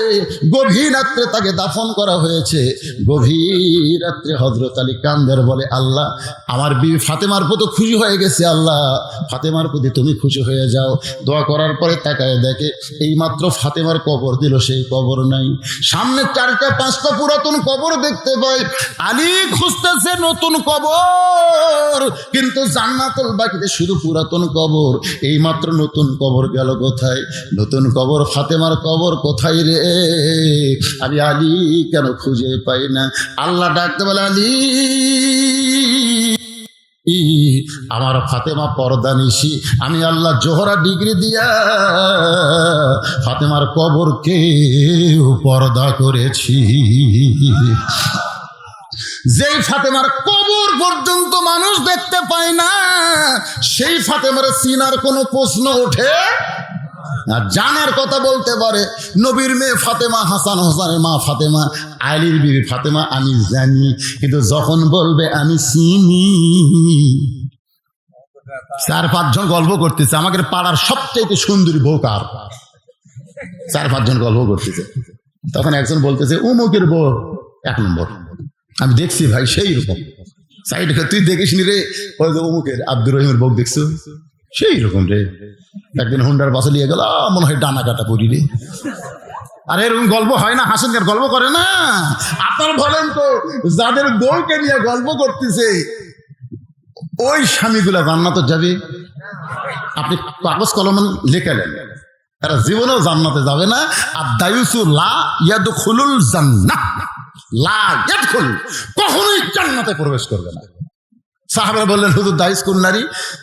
গভীর রাত্রে তাকে দাফন করা হয়েছে। গভীর রাত্রে হযরত আলী কান্দের বলে, আল্লাহ, আমার বিবি ফাতেমার প্রতি খুশি হয়ে গেছে, আল্লাহ ফাতেমার প্রতি তুমি খুশি হয়ে যাও। দোয়া করার পরে তাকায় দেখে এই মাত্র ফাতেমার কবর দিল, সেই কবর নাই। সামনে 4টা 5টা পুরাতন কবর দেখতে পায়। আলী খুঁজতেছে নতুন কবর, কিন্তু জান্নাতুল বাকিতে শুধু পুরাতন কবর। এই মাত্র নতুন কবর গেল কোথায়? নতুন কবর ফাতেমার কবর কোথায় রে? আমি আলী কেন খুঁজে পাই না? আল্লাহ ডাকতে বলে, আলী, আমার ফাতেমা পর্দা নিশি, আমি আল্লাহ জোহরা ডিগ্রি দিয়া ফাতেমার কবরকে পর্দা করেছি। যেই ফাতেমার কবর পর্যন্ত মানুষ দেখতে পায় না, সেই ফাতেমার চিনার কোনো প্রশ্ন ওঠে না। জানার কথা বলতে পারে, নবীর মেয়ে ফাতেমা, হাসান হোসেনের মা ফাতেমা, আলীর বিবি ফাতেমা আমি জানি, কিন্তু যখন বলবে আমি চিনি। 4-5 জন গল্প করতেছে, আমাদের পাড়ার সবচেয়ে সুন্দরী বউ কার? 4-5 জন গল্প করতেছে। তখন একজন বলতেছে, অমুকের বউ 1 নম্বর। আমি দেখছি ভাই, সেই রকম। সাইড, তুই দেখিস নি রে? ওই যে অমুকের আব্দুর রহিমের বউ দেখছো, সেই রকম রে। একদিন হুন্ডার বাসে নিয়ে গেল, মনে হয় ডানা কাটা পড়ি রে। আর এরকম গল্প হয় না? হাসেন গল্প করে না? আপনার বলেন তো, যাদের বউকে নিয়ে গল্প করতেছে ওই স্বামীগুলা জান্নাতে যাবে? আপনি কাগজ কলম লেখালেন, এরা জীবনেও জান্নাতে যাবে না। আর দায়ুসু লা ইয়াদখুলুল জান্নাহ, লা ইয়াদখুল, কখনোই জান্নাতে প্রবেশ করবে না। সাহাবারা বললেন, হুজুর দায়ুস কোন নারী?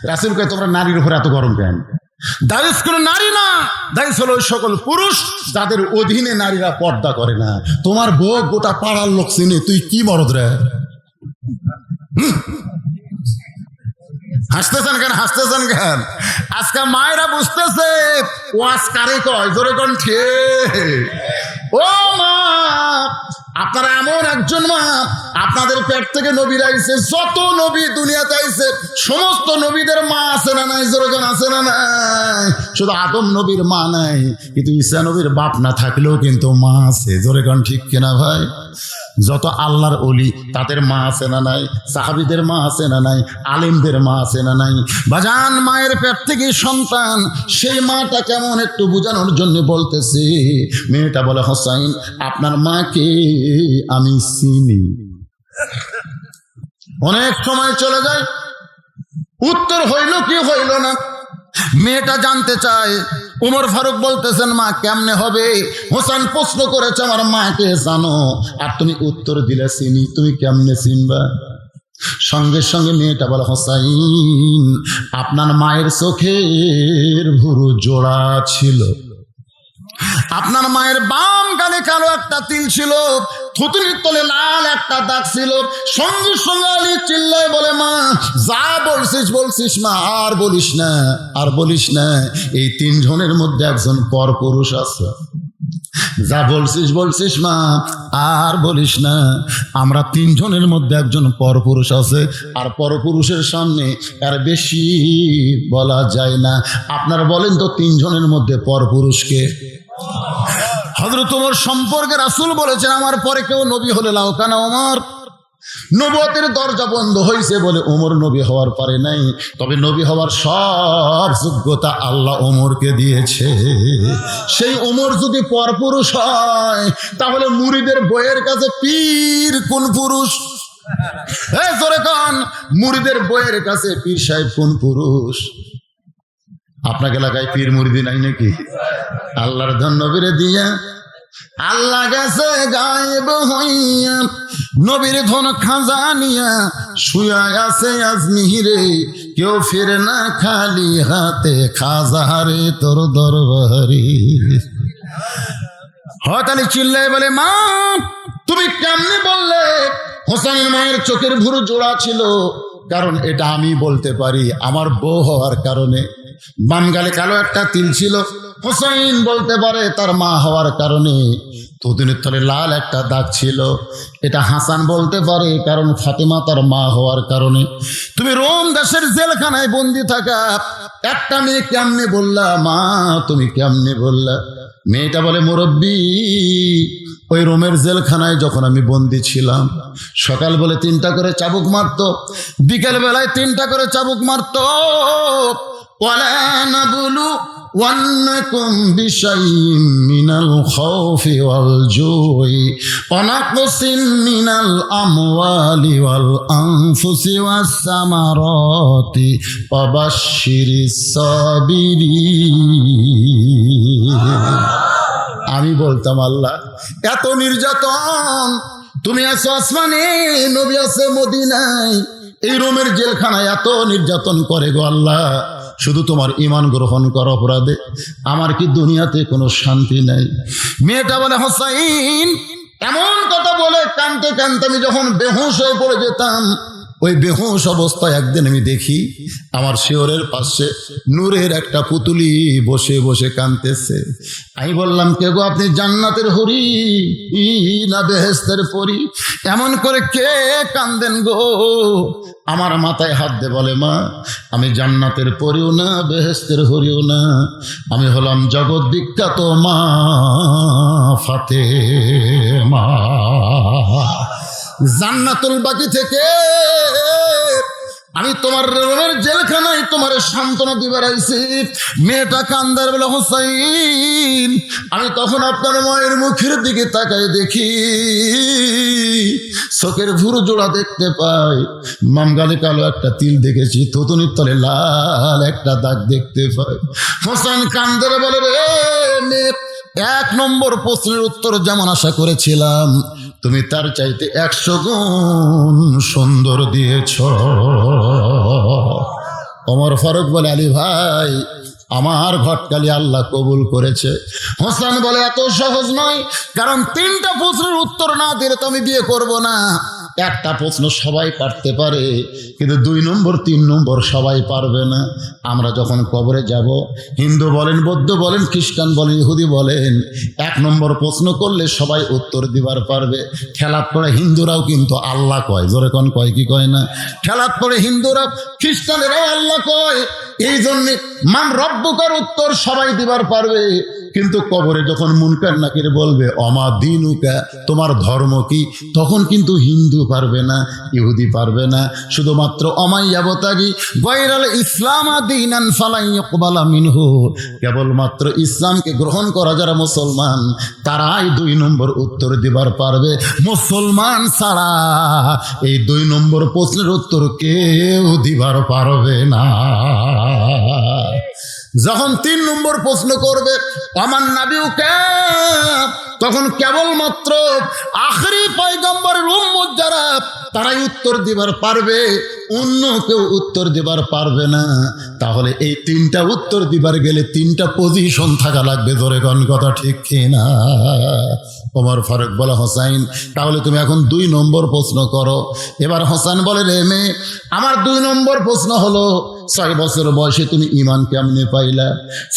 রাসূল কয়, তোমরা নারীর উপরে এত গরম কেন? দায়ুস কোন নারী না, দায়ুস হলো ওই সকল পুরুষ যাদের অধীনে নারীরা পর্দা করে না। তোমার বউ গোটা পাড়ার লোক চিনে, তুই কি মরদ রে? হাসতেছেন কেন? হাসতেছেন কেন? আজকে মায়েরা বুঝতেছে ওয়াজ কারে কয়, জোরে কোন ঠিক? ও মা, আপনারা এমন একজন মা, আপনাদের পেট থেকে নবীরা আইছে, যত নবী দুনিয়াতে আইছে সমস্ত নবীদের মা আছে না নাই? জোরে কোন আছে না নাই? শুধু আদম নবীর মা নাই, কিন্তু ঈসা নবীর বাপ না থাকলেও কিন্তু মা আছে। জোরে কোন ঠিক কিনা ভাই? যত আল্লাহর ওলি তাদের মা আছে না নাই, সাহাবীদের মা আছে না নাই, আলেমদের মা আছে না নাই। বাজান, মায়ের পেট থেকে সন্তান, সেই মাটা কেমন একটু বোঝানোর জন্য বলতেছি। মেয়েটা বলে, হোসাইন আপনার মাকে আমি চিনি। অনেক সময় চলে যায়, উত্তর হইল কি হইল না। মেয়েটা জানতে চায়। উমর ফারুক বলতেছেন, মা কেমনে হবে? হোসেন প্রশ্ন করেছে, আমার মাকে জানো? আর তুমি উত্তর দিলে চিনি, তুমি কেমনে চিনবা? সঙ্গে সঙ্গে মেয়েটা বলে, হোসাইন আপনার মায়ের চোখের ভুরু জোড়া ছিল, আপনার মায়ের বাম গালে কালো একটা তিল ছিল, থুতুনির তলে লাল একটা দাগ ছিল। সঙ্গে সঙ্গে আলী চিল্লায় বলে, মা যা বলছিস বলছিস মা, আর বলিস না, আর বলিস না। এই তিনজনের মধ্যে একজন পরপুরুষ আছে। যা বলছিস বলছিস মা, আর বলিস না। আমরা তিনজনের মধ্যে একজন পরপুরুষ আছে, আর পরপুরুষের সামনে আর বেশি বলা যায় না। আপনারা বলেন তো, তিনজনের মধ্যে পরপুরুষকে? হযরত ওমর সম্পর্কে রাসূল বলেছেন, আমার পরে কেউ নবী হলে লাউকানা ওমর। নবুয়তের দরজা বন্ধ হয়েছে বলে ওমর নবী হওয়ার পারে নাই, তবে নবী হওয়ার সব যোগ্যতা আল্লাহ ওমরকে দিয়েছে। সেই ওমর যদি পরপুরুষ হয়, তাহলে মুরিদের বইয়ের কাছে পীর কোন পুরুষ? জোরে কান, মুরিদের বইয়ের কাছে পীর সাহেব কোন পুরুষ? আপনাকে এলাকায় পীর মুরিদি নাই নাকি? আল্লাহর ধন নবীর দিয়া, আল্লাহ গেছে গায়েব হইয়া, নবীর ধন খাজানিয়া, শুয়া আছে আজমিরে, কেউ ফিরে না খালি হাতে, খাজারে তোর দরবারে। হঠাৎ চিল্লায় বলে, মা তুমি কেমনে বললে হোসেনের মায়ের চোখের ভুরু জোড়া ছিল? কারণ এটা আমি বলতে পারি, আমার বউ হওয়ার কারণে। বাম গালে কালো একটা তিল ছিল, হোসেন বলতে পারে তার মা হওয়ার কারণে। থুতুনির তলে লাল একটা দাগ ছিল, এটা হাসান বলতে পারে কারণ ফাতেমা তার মা হওয়ার কারণে। তুমি রোম দেশের জেলখানায় বন্দি থাকা একটা মেয়ে কেমনে বললা মা, তুমি কেমনে বললা? মেয়েটা বলে, মুরব্বী ওই রোমের জেলখানায় যখন আমি বন্দি ছিলাম, সকাল বলে 3টা করে চাবুক মারতো, বিকেল বেলায় 3টা করে চাবুক মারতো। ওয়ালা নাবুলু ওয়ান্নাকুম বিশাইইম মিনাল খাউফি ওয়াল জুই ওয়া নাকসিম মিনাল আমওয়ালি ওয়াল আনফুসি ওয়াস সামারাতি ওয়া বাশশিরিস সাবিরিন। আমি বলতাম, আল্লাহ এত নির্যাতন, তুমি আছো আসমানে, নবী আছে মদিনায়, এই রোমের জেলখানায় এত নির্যাতন করে গো আল্লাহ, শুধু তোমার ঈমান গ্রহণ করা অপরাধে আমার কি দুনিয়াতে কোনো শান্তি নাই? মেয়েটা বলে, হোসাইন এমন কথা বলে কানতে কানতে আমি যখন বেহুশ হয়ে পড়ে যেতাম, ওই বেহুশ অবস্থায় একদিন আমি দেখি আমার শিয়রের পাশে নূরের একটা পুতুলি বসে বসে কাঁদতেছে। আমি বললাম, কে গো আপনি? জান্নাতের হরি না বেহেশতের পরি? এমন করে কে কান্দেন গো? আমার মাথায় হাত দে বলে, মা আমি জান্নাতের পরিও না, বেহেশতের হরিও না, আমি হলাম জগৎ বিখ্যাত মা ফাতেমা। জান্নাতুল বাকি থেকে আমি তোমার রোমের জেলখানায় তোমার সান্ত্বনা দিবার আইছি। মেয়েটা কান্দার বলে, হোসাইন আমি তখন আপনার মায়ের মুখের দিকে তাকাই, দেখি চোখের ভুরু জোড়া দেখতে পাই, বাম গালে কালো একটা তিল দেখেছি, থুতুনির তলে লাল একটা দাগ দেখতে পাই। হোসেন কান্দার বলে, রে মেয়ে, 1 নম্বর প্রশ্নের উত্তর যেমন আশা করেছিলাম, তুমি তার চাইতে 100 গুণ সুন্দর দিয়েছ। ওমর ফারুক বলে, আলী ভাই আমার ঘটকালি আল্লাহ কবুল করেছে। হোসেন বলে, এত সহজ নয়, কারণ 3টা প্রশ্নের উত্তর না দিলে তো আমি বিয়ে করব না। একটা প্রশ্ন সবাই পারতে পারে, কিন্তু 2 নম্বর 3 নম্বর সবাই পারবে না। আমরা যখন কবরে যাব, হিন্দু বলেন, বৌদ্ধ বলেন, খ্রিস্টান বলেন, ইহুদি বলেন, 1 নম্বর প্রশ্ন করলে সবাই উত্তর দিবার পারবে। খেলাত পড়ে হিন্দুরাও কিন্তু আল্লাহ কয়, জোরে কোন কয় কি কয় না? খেলাত পড়ে হিন্দুরা খ্রিস্টানেরাও আল্লাহ কয়। এই জন্যে মান রব্বুকার উত্তর সবাই দিবার পারবে, কিন্তু কবরে যখন মুনকার নাকির বলবে অমা দিনুকা, তোমার ধর্ম কি, তখন কিন্তু হিন্দু পারবে না, ইহুদি পারবে না। শুধুমাত্র অমাইয়াবতাগি গায়রাল ইসলাম দীনান ফালাই ইকবালা মিনহু, কেবলমাত্র ইসলামকে গ্রহণ করা যারা মুসলমান, তারাই 2 নম্বর উত্তর দিবার পারবে। মুসলমান ছাড়া এই 2 নম্বর প্রশ্নের উত্তর কেউ দিবার পারবে না। যখন 3 নম্বর প্রশ্ন করবে আমার নাবিউকা, তখন কেবলমাত্র আখেরি পয়গম্বরের উম্মত যারা, তারাই উত্তর দিবার পারবে, অন্য কেউ উত্তর দিবার পারবে না। তাহলে এই 3টা উত্তর দিবার গেলে 3টা পজিশন থাকা লাগবে, ধরে কোন কথা ঠিক কিনা? ওমর ফারুক বলে, হোসাইন তাহলে তুমি এখন 2 নম্বর প্রশ্ন করো। এবার হোসেন বলে, রে মেয়ে, আমার 2 নম্বর প্রশ্ন হলো 6 বছর বয়সে তুমি ঈমান কেমনে পাইলা?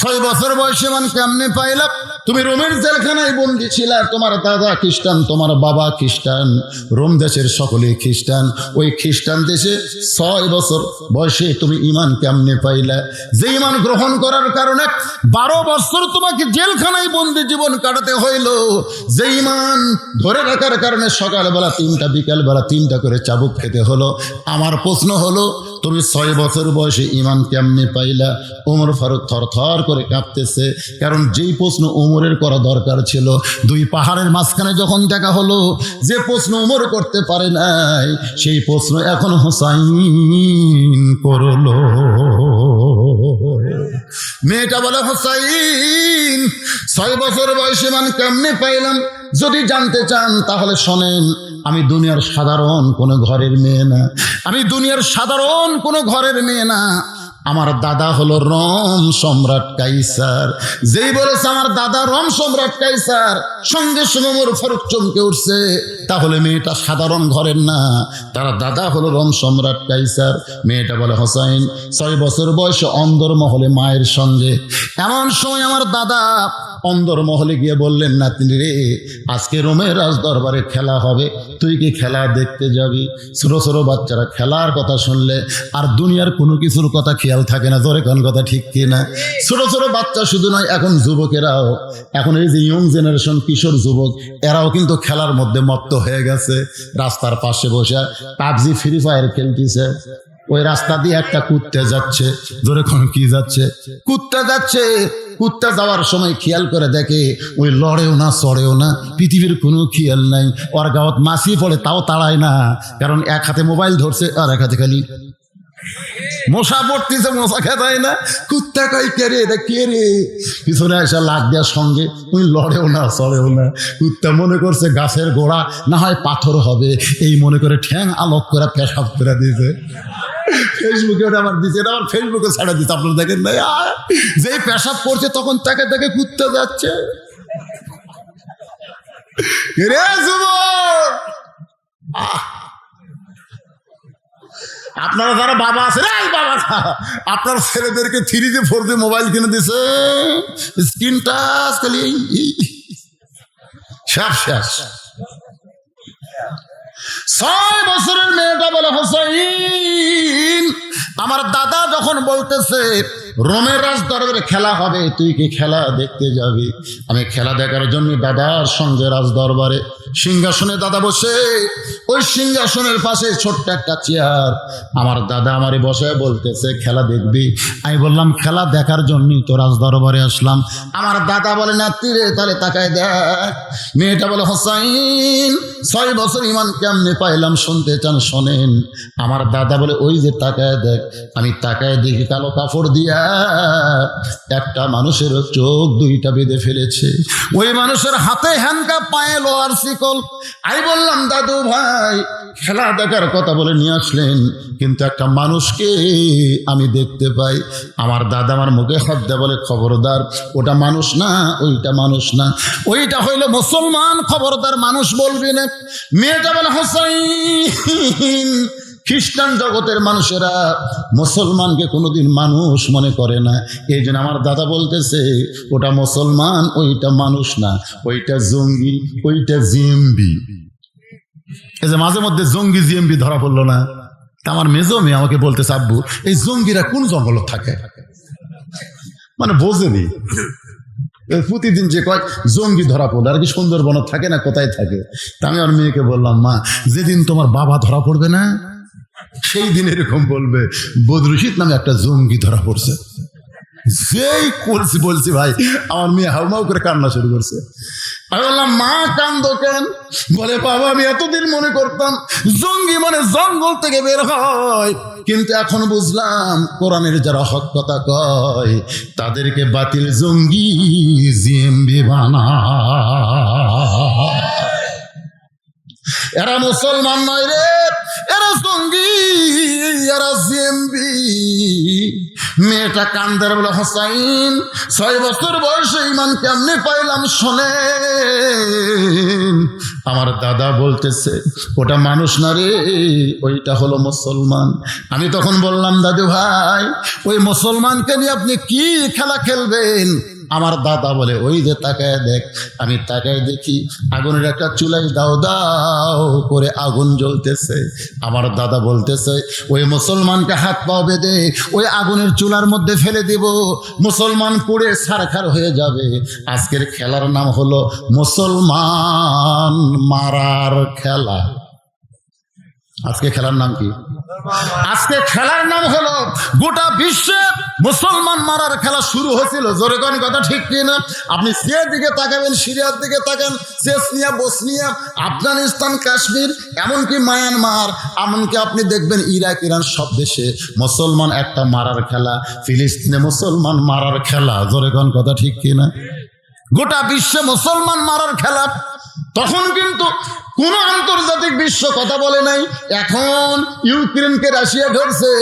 6 বছর বয়সে ঈমান কেমনে পাইলা? তুমি রোমের জেলখানায় বন্দী ছিলা, তোমার দাদা খ্রিস্টান, তোমার বাবা খ্রিস্টান, রোম দেশের সকলে খ্রিস্টান। ওই খ্রিস্টান দেশে 6 বছর বয়সে তুমি ঈমান কেমনে পাইলা? যে ঈমান গ্রহণ করার কারণে 12 বছর তোমাকে জেলখানায় বন্দী জীবন কাটাতে হইল, যে ঈমান ধরে রাখার কারণে সকালবেলা 3টা, বিকালবেলা 3টা করে চাবুক খেতে হলো। আমার প্রশ্ন হলো, তুমি 6 বছর বয়সে ঈমান কেমনে পাইলা? ওমর ফারুক থরথর করে কাঁপতেছে, কারণ যেই প্রশ্ন ওমরের করা দরকার ছিল, 2 পাহাড়ের মাঝখানে যখন দেখা হলো, যে প্রশ্ন ওমর করতে পারে নাই, সেই প্রশ্ন এখন হোসাইন করলো। মেয়েটা বলে, হোসাইন 6 বছর বয়সে ঈমান কেমনে পাইলাম যদি জানতে চান তাহলে শোনেন, আমি দুনিয়ার সাধারণ কোনো ঘরের মেয়ে না, আমি দুনিয়ার সাধারণ কোনো ঘরের মেয়ে না। আমার দাদা হলো রোম সম্রাট কাইসার। যেই বলেছে আমার দাদা রোম সম্রাট কাইসার, সঙ্গে সঙ্গে ওমর ফারুক চমকে উঠছে, তাহলে মেয়েটা সাধারণ ঘরের না, তার দাদা হলো রোম সম্রাট কাইসার। মেয়েটা বলে, হোসাইন 6 বছর বয়সে অন্দরমহলে মায়ের সঙ্গে, এমন সময় আমার দাদা অন্দরমহলে গিয়ে বললেন, নাতনি রে, আজকে রোমের রাজ দরবারে খেলা হবে, তুই কি খেলা দেখতে যাবি? ছোট ছোট বাচ্চারা খেলার কথা শুনলে আর দুনিয়ার কোনো কিছুর কথা খেয়াল থাকে না, ধরে কোন কথা ঠিক কিনা? ছোট ছোট বাচ্চা শুধু নয়, এখন যুবকেরাও, এখন এই যে ইয়ং জেনারেশন, কিশোর যুবক, এরাও কিন্তু খেলার মধ্যে মত্ত হয়ে গেছে। রাস্তার পাশে বসে পাবজি, ফ্রি ফায়ার খেলতেছে। ওই রাস্তা দিয়ে একটা কুত্তা যাচ্ছে, ধরে কোন কি যাচ্ছে? কুত্তা যাচ্ছে। কুত্তা যাওয়ার সময় খেয়াল করে দেখে ওই লড়েও না, চড়েও না, পৃথিবীর কোনো খেয়াল নাই। ওর গাঁত মাছি পড়ে তাও তাড়ায় না, কারণ এক হাতে মোবাইল ধরছে আর এক হাতে খালি মশা পড়তেছে, মশা খেতায় না। কুত্তা কয়, কে রে, এটা কে রে? পিছনে এসে লাগ দেওয়ার সঙ্গে ওই লড়েও না, চড়েও না। কুত্তা মনে করছে গাছের গোড়া না হয় পাথর হবে, এই মনে করে ঠ্যাং আলোক করে পেশাব করে দিয়েছে। ফেসবুকে ওটা আমার দিচ্ছে, এটা আমার ফেসবুকে ছাড়া দিচ্ছে, আপনারা দেখেন না? যেই পেশাব করছে তখন তাকে তাকে কুত্তা যাচ্ছে। রে যুবক, আপনারা যারা বাবা আছে, বাবা আপনার ছেলেদেরকে 3G 4G মোবাইল কিনে দিছে, স্ক্রিন টাচ খালি শেষ। 6 বছরের মেয়েটা বলে, হোসাইন আমার দাদা যখন বলতেছে রোমের রাজ দরবারে খেলা হবে, তুই কি খেলা দেখতে যাবি? আমি খেলা দেখার জন্য দাদার সঙ্গে রাজ দরবারে সিংহাসনে দাদা বসে, ওই সিংহাসনের পাশে ছোট্ট একটা চেয়ার, আমার দাদা আমারে বসে বলতেছে খেলা দেখবি? আমি বললাম খেলা দেখার জন্যই তো রাজ দরবারে আসলাম। আমার দাদা বলে, নাতি রে, তাহলে তাকায় দেখ। মেয়েটা বলে, হোসাইন 6 বছর ঈমান কেমনে পাইলাম শুনতে চান? শোনেন। আমার দাদা বলে, ওই যে তাকায় দেখ। আমি তাকায় দেখি কালো কাপড় দিয়া একটা মানুষের চোখ দুইটা বেঁধে ফেলেছে, ওই মানুষের হাতে হ্যান্ডকাপ, পায়ে লোহার শিকল। আমি বললাম দাদু ভাই খেলা দেখার কথা বলে নিয়ে আসলেন, কিন্তু একটা মানুষকে আমি দেখতে পাই। আমার দাদা আমার মুখে হাত দেয়, বলে খবরদার, ওটা মানুষ না, ওইটা মানুষ না, ওইটা হইলো মুসলমান, খবরদার মানুষ বলবি না। মেয়েটা বলে হোসাইন, খ্রিস্টান জগতের মানুষেরা মুসলমানকে কোনোদিন মানুষ মনে করে না, এই জন্য আমার দাদা বলতেছে ওটা মুসলমান, ওইটা মানুষ না, ওইটা জঙ্গি, ওইটা জিএমবি। এই যে মাঝে মধ্যে জঙ্গি জিএমবি ধরা পড়লো না, তা আমার মেজো মেয়ে আমাকে বলতেছে আব্বু এই জঙ্গিরা কোন জঙ্গল থাকে, মানে বোঝেনি। প্রতিদিন যে কয় জঙ্গি ধরা পড়লো, আর কি সুন্দরবন থাকে না, কোথায় থাকে। তা আমি আমার মেয়েকে বললাম মা, যেদিন তোমার বাবা ধরা পড়বে না সেই দিন এরকম বলবে বদরুশিদ নামে একটা জঙ্গি ধরা পড়ছে। যেই করছি বলছি ভাই, আমার মেয়ে হাউমাউ করে কান্না শুরু করছে। আমি বললাম মা কান্দো কেন? বলে বাবা আমি এতদিন মনে করতাম জঙ্গি মানে জঙ্গল থেকে বের হয়, কিন্তু এখন বুঝলাম কোরআনের যারা হক কথা কয় তাদেরকে বাতিল জঙ্গি জিএমবি বানায়। এরা মুসলমান নয় রে, এরা জঙ্গি, এরা জিএমবি। মেয়েটা কান্দার বলে হোসাইন 6 বছর বয়সে ইমান কেমনে পাইলাম শোনেন। আমার দাদা বলতেছে ওটা মানুষ না রে, ওইটা হলো মুসলমান। আমি তখন বললাম দাদু ভাই ওই মুসলমানকে নিয়ে আপনি কি খেলা খেলবেন? আমার দাদা বলে ওই যে তাকায় দেখ। আমি তাকায় দেখি আগুনের একটা চুলাই দাও দাও করে আগুন জ্বলতেছে। আমার দাদা বলতেছে ওই মুসলমানকে হাত পাও বেঁধে ওই আগুনের চুলার মধ্যে ফেলে দিব, মুসলমান পুড়ে ছারখার হয়ে যাবে। আজকের খেলার নাম হলো মুসলমান মারার খেলা। আজকে খেলার নাম কি? আজকে খেলার নাম হলো গোটা বিশ্বে মুসলমান মারার খেলা শুরু হয়েছিল। জোরে কোন কথা ঠিক কিনা? আপনি সে দিকে তাকাবেন, সিরিয়ার দিকে তাকান, চেচনিয়া, বসনিয়া, আফগানিস্তান, কাশ্মীর, এমনকি মায়ানমার, এমনকি আপনি দেখবেন ইরাক, ইরান, সব দেশে মুসলমান একটা মারার খেলা, ফিলিস্তিনে মুসলমান মারার খেলা। জোরে কোন কথা ঠিক কিনা? গোটা বিশ্বে মুসলমান মারার খেলা। তখন কিন্তু কোন আন্তর্জাতিক বিশ্ব কথা বলে নাই। এখন ইউক্রেনকে রাশিয়া ধরছে,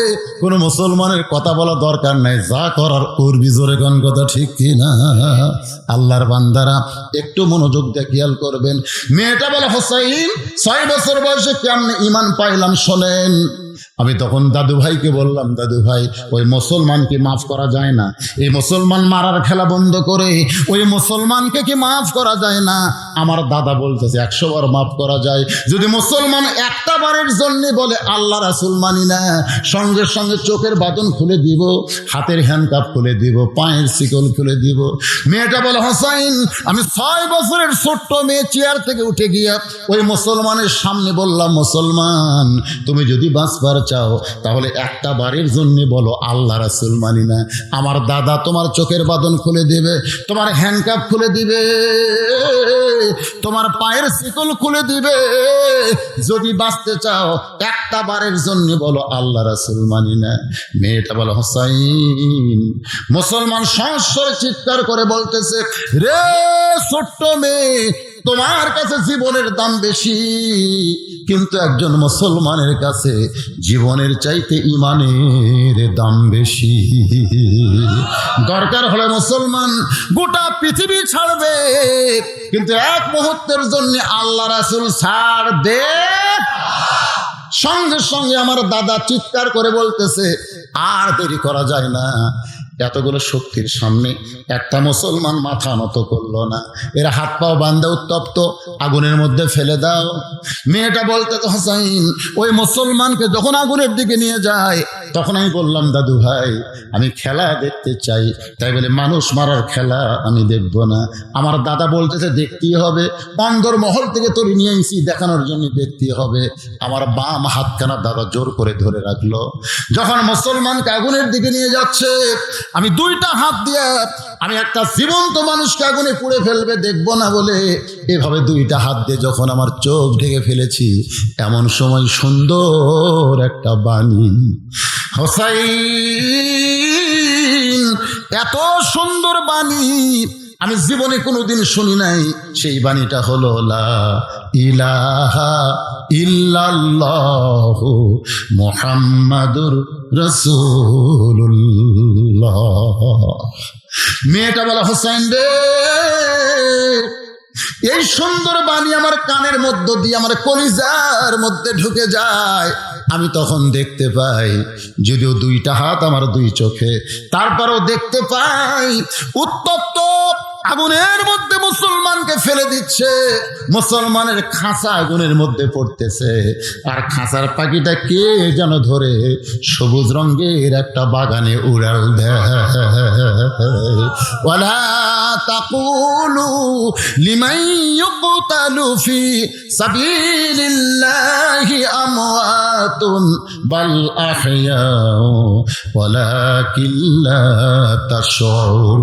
কোন মুসলমানের কথা বলা দরকার নাই, যা করার করবি। জোরে কোন কথা ঠিক কিনা? আল্লাহর বান্দারা একটু মনোযোগ দিয়ে খেয়াল করবেন। মেয়েটা বলে হোসাইন 6 বছর বয়সে কেমনে ইমান পাইলাম শোনেন। আমি তখন দাদু ভাইকে বললাম দাদু ভাই ওই মুসলমানকে মাফ করা যায় না? এই মুসলমান মারার খেলা বন্ধ করে ওই মুসলমানকে কি মাফ করা যায় না? আমার দাদা বলতেছে 100 বার মাফ করা যায়। যদি মুসলমান একটা বারের জন্য বলে আল্লাহ রাসূল মানি না, সঙ্গে সঙ্গে চোখের বাঁধন খুলে দিব, হাতের হ্যান্ডকাপ খুলে দিব, পায়ের শিকল খুলে দিব। মেয়েটা বলে হোসাইন আমি 6 বছরের ছোট্ট মেয়ে চেয়ার থেকে উঠে গিয়া ওই মুসলমানের সামনে বললাম মুসলমান তুমি যদি বাঁচবার চাও তাহলে একটা বারের জন্য বলো আল্লাহ রাসূল মানি না। আমার দাদা তোমার চোখের বাঁধন খুলে দিবে, তোমার হ্যান্ডকাপ খুলে দিবে, তোমার পায়ের শিকল খুলে দিবে। যদি বাঁচতে চাও একটা বারের জন্য বলো আল্লাহ রাসূল মানি না। মেয়েটা বলো হোসাইন, মুসলমান সংস্বরে চিৎকার করে বলতেছে রে ছোট্ট মেয়ে তোমার কাছে জীবনের দাম বেশি, কিন্তু একজন মুসলমানের কাছে জীবনের চাইতে ইমানের দাম বেশি। দরকার হলে মুসলমান গোটা পৃথিবী ছাড়বে, কিন্তু এক মুহূর্তের জন্য আল্লাহ রাসূল ছাড়বে। সঙ্গে সঙ্গে আমার দাদা চিৎকার করে বলতেছে আর দেরি করা যায় না। এতগুলো শক্তির সামনে একটা মুসলমান মাথা নত করলো না। এরা হাত পাও বান্ধে উত্তপ্ত, আগুনের মধ্যে ফেলে দাও। মেয়েটা বলতে হোসাইন ওই মুসলমানকে যখন আগুনের দিকে নিয়ে যায় তখন আমি বললাম দাদু ভাই আমি খেলা দেখতে চাই, তাই বলে মানুষ মারার খেলা আমি দেখব না। আমার দাদা বলতেছে দেখতেই হবে, অন্দর মহল থেকে তৈরি নিয়ে এসেছি দেখানোর জন্য দেখতেই হবে। আমার বাম হাতখানা দাদা জোর করে ধরে রাখলো। যখন মুসলমানকে আগুনের দিকে নিয়ে যাচ্ছে আমি 2টা হাত দিয়ে আমি একটা জীবন্ত মানুষকে আগুনে পুড়ে ফেলবে দেখবো না বলে এভাবে 2টা হাত দিয়ে যখন আমার চোখ ঢেকে ফেলেছি, এমন সময় সুন্দর একটা বাণী হোসাইন এত সুন্দর বাণী আমি জীবনে কোনোদিন শুনি নাই। সেই বাণীটা হলো লা ইলাহা ইল্লাল্লাহু মুহাম্মাদুর রাসূলুল্লাহ। মেয়েটা বলে, হোসেন রে, এই সুন্দর বাণী আমার কানের মধ্য দিয়ে আমার কলিজার মধ্যে ঢুকে যায়। আমি তখন দেখতে পাই, যদিও দুইটা হাত আমার দুই চোখে, তারপরেও দেখতে পাই উত্তপ্ত আগুনের মধ্যে মুসলমানকে ফেলে দিচ্ছে, মুসলমানের খাঁচা আগুনের মধ্যে পড়তেছে, আর খাঁচার পাখিটা কে যেন ধরে সবুজ রঙের একটা বাগানে উড়াল দেয়। ওয়ালা তাকুলু লিমান ইউকতালু ফি সাবিলিল্লাহি আমওয়াতুন বাল আহইয়াউ ওয়ালাকিন লা তাশউরুন।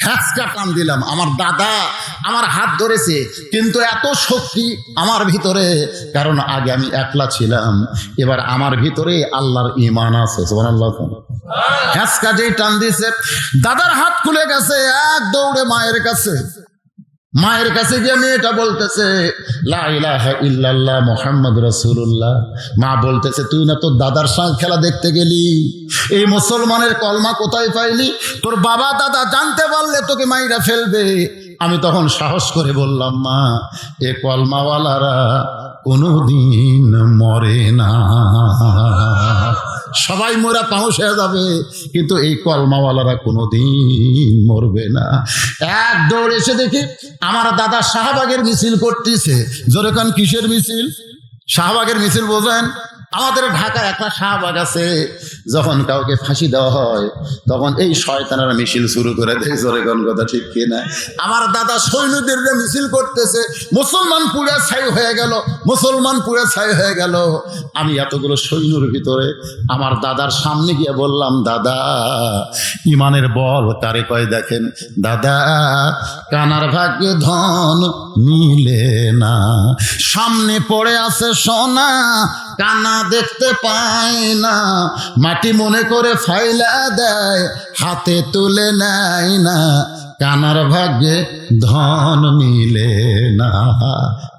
হ্যাঁচকা টান দিলাম। আমার দাদা আমার হাত ধরেছে, কিন্তু এত শক্তি আমার ভিতরে, কারণ আগে আমি একলা ছিলাম, এবার আমার ভিতরে আল্লাহর ঈমান আছে। সুবহানাল্লাহ। হ্যাঁচকা যেই টান দিয়েছে, দাদার হাত খুলে গেছে, এক দৌড়ে মায়ের কাছে। মায়ের কাছে গিয়ে মেয়েটা বলতেছে লা ইলাহা ইল্লাল্লাহ মুহাম্মাদুর রাসূলুল্লাহ। মা বলতেছে, তুই না তোর দাদার সঙ্গে খেলা দেখতে গেলি, এই মুসলমানের কলমা কোথায় পাইলি? তোর বাবা দাদা জানতে পারলে তোকে মাইরা ফেলবে। আমি তখন সাহস করে বললাম, মা, এ কলমাওয়ালারা কোনোদিন মরে না, সবাই মোরা পাউশ হয়ে যাবে, কিন্তু এই কলমাওয়ালারা কোনোদিন মরবে না। এক দৌড় এসে দেখি আমার দাদা শাহবাগের মিছিল করতেছে। জোরে কান, কিসের মিছিল? শাহবাগের মিছিল বোঝেন? আমাদের ঢাকায় একটা শাহবাগ আছে, যখন কাউকে ফাঁসি দেওয়া হয় তখন এই শয়তানেরা মিছিল শুরু করে দেয়। জোরে কোন কথা ঠিক কিনা? আমার দাদা সৈন্যদের মিছিল করতেছে, মুসলমান পুড়ে ছাই হয়ে গেল, মুসলমান পুড়ে ছাই হয়ে গেল। আমি এতগুলো সৈন্যর ভিতরে আমার দাদার সামনে গিয়ে বললাম, দাদা, ইমানের বল কারে কয় দেখেন। দাদা, কানার ভাগ্যে ধন মিলে না, সামনে পড়ে আছে সোনা, কানা দেখতে পায় না, মাটি মনে করে ফাইলা দেয়, হাতে তুলে নেয় না, কানার ভাগ্যে ধন মিলে না,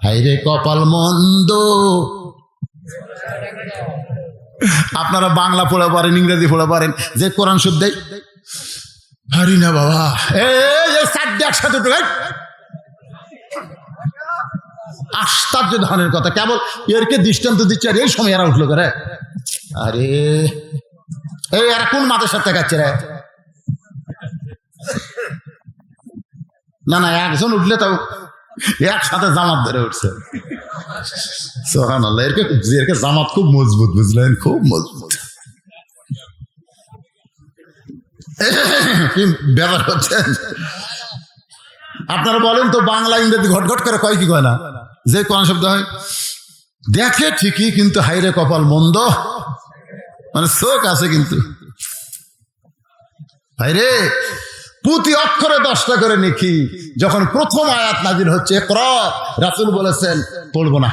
হাইরে কপাল মন্দ। আপনারা বাংলা পড়ে পারেন, ইংরেজি পড়ে পারেন, যে কোরআন শব্দ দেয় হারি না বাবা, একসাথে আশ্চর্য ধরনের কথা, কেবল এরকে দৃষ্টান্ত দিচ্ছে, আর এই সময় এরা উঠলো করে। আরে এই এরা কোন মাদের সাথে গাচ্ছে রে? না না, একজন উঠলে তাও একসাথে জামাত ধরে উঠছে। সুবহানাল্লাহ। এরকে জামাত খুব মজবুত, বুঝলেন, খুব মজবুত। কি ব্যাপার হচ্ছে? আপনারা বলেন তো, বাংলা ইংরেজি ঘটঘট করে কয় কি কয় না? যে কোন শব্দ হয় দেখে ঠিকই, কিন্তু হাইরে কপাল মন্দ, মানে চোখ আছে কিন্তু হাইরে। প্রতি অক্ষরে 10টা করে নেকি। যখন প্রথম আয়াত নাজিল হচ্ছে, ইকরা, রাসূল বলেছেন পড়বো না,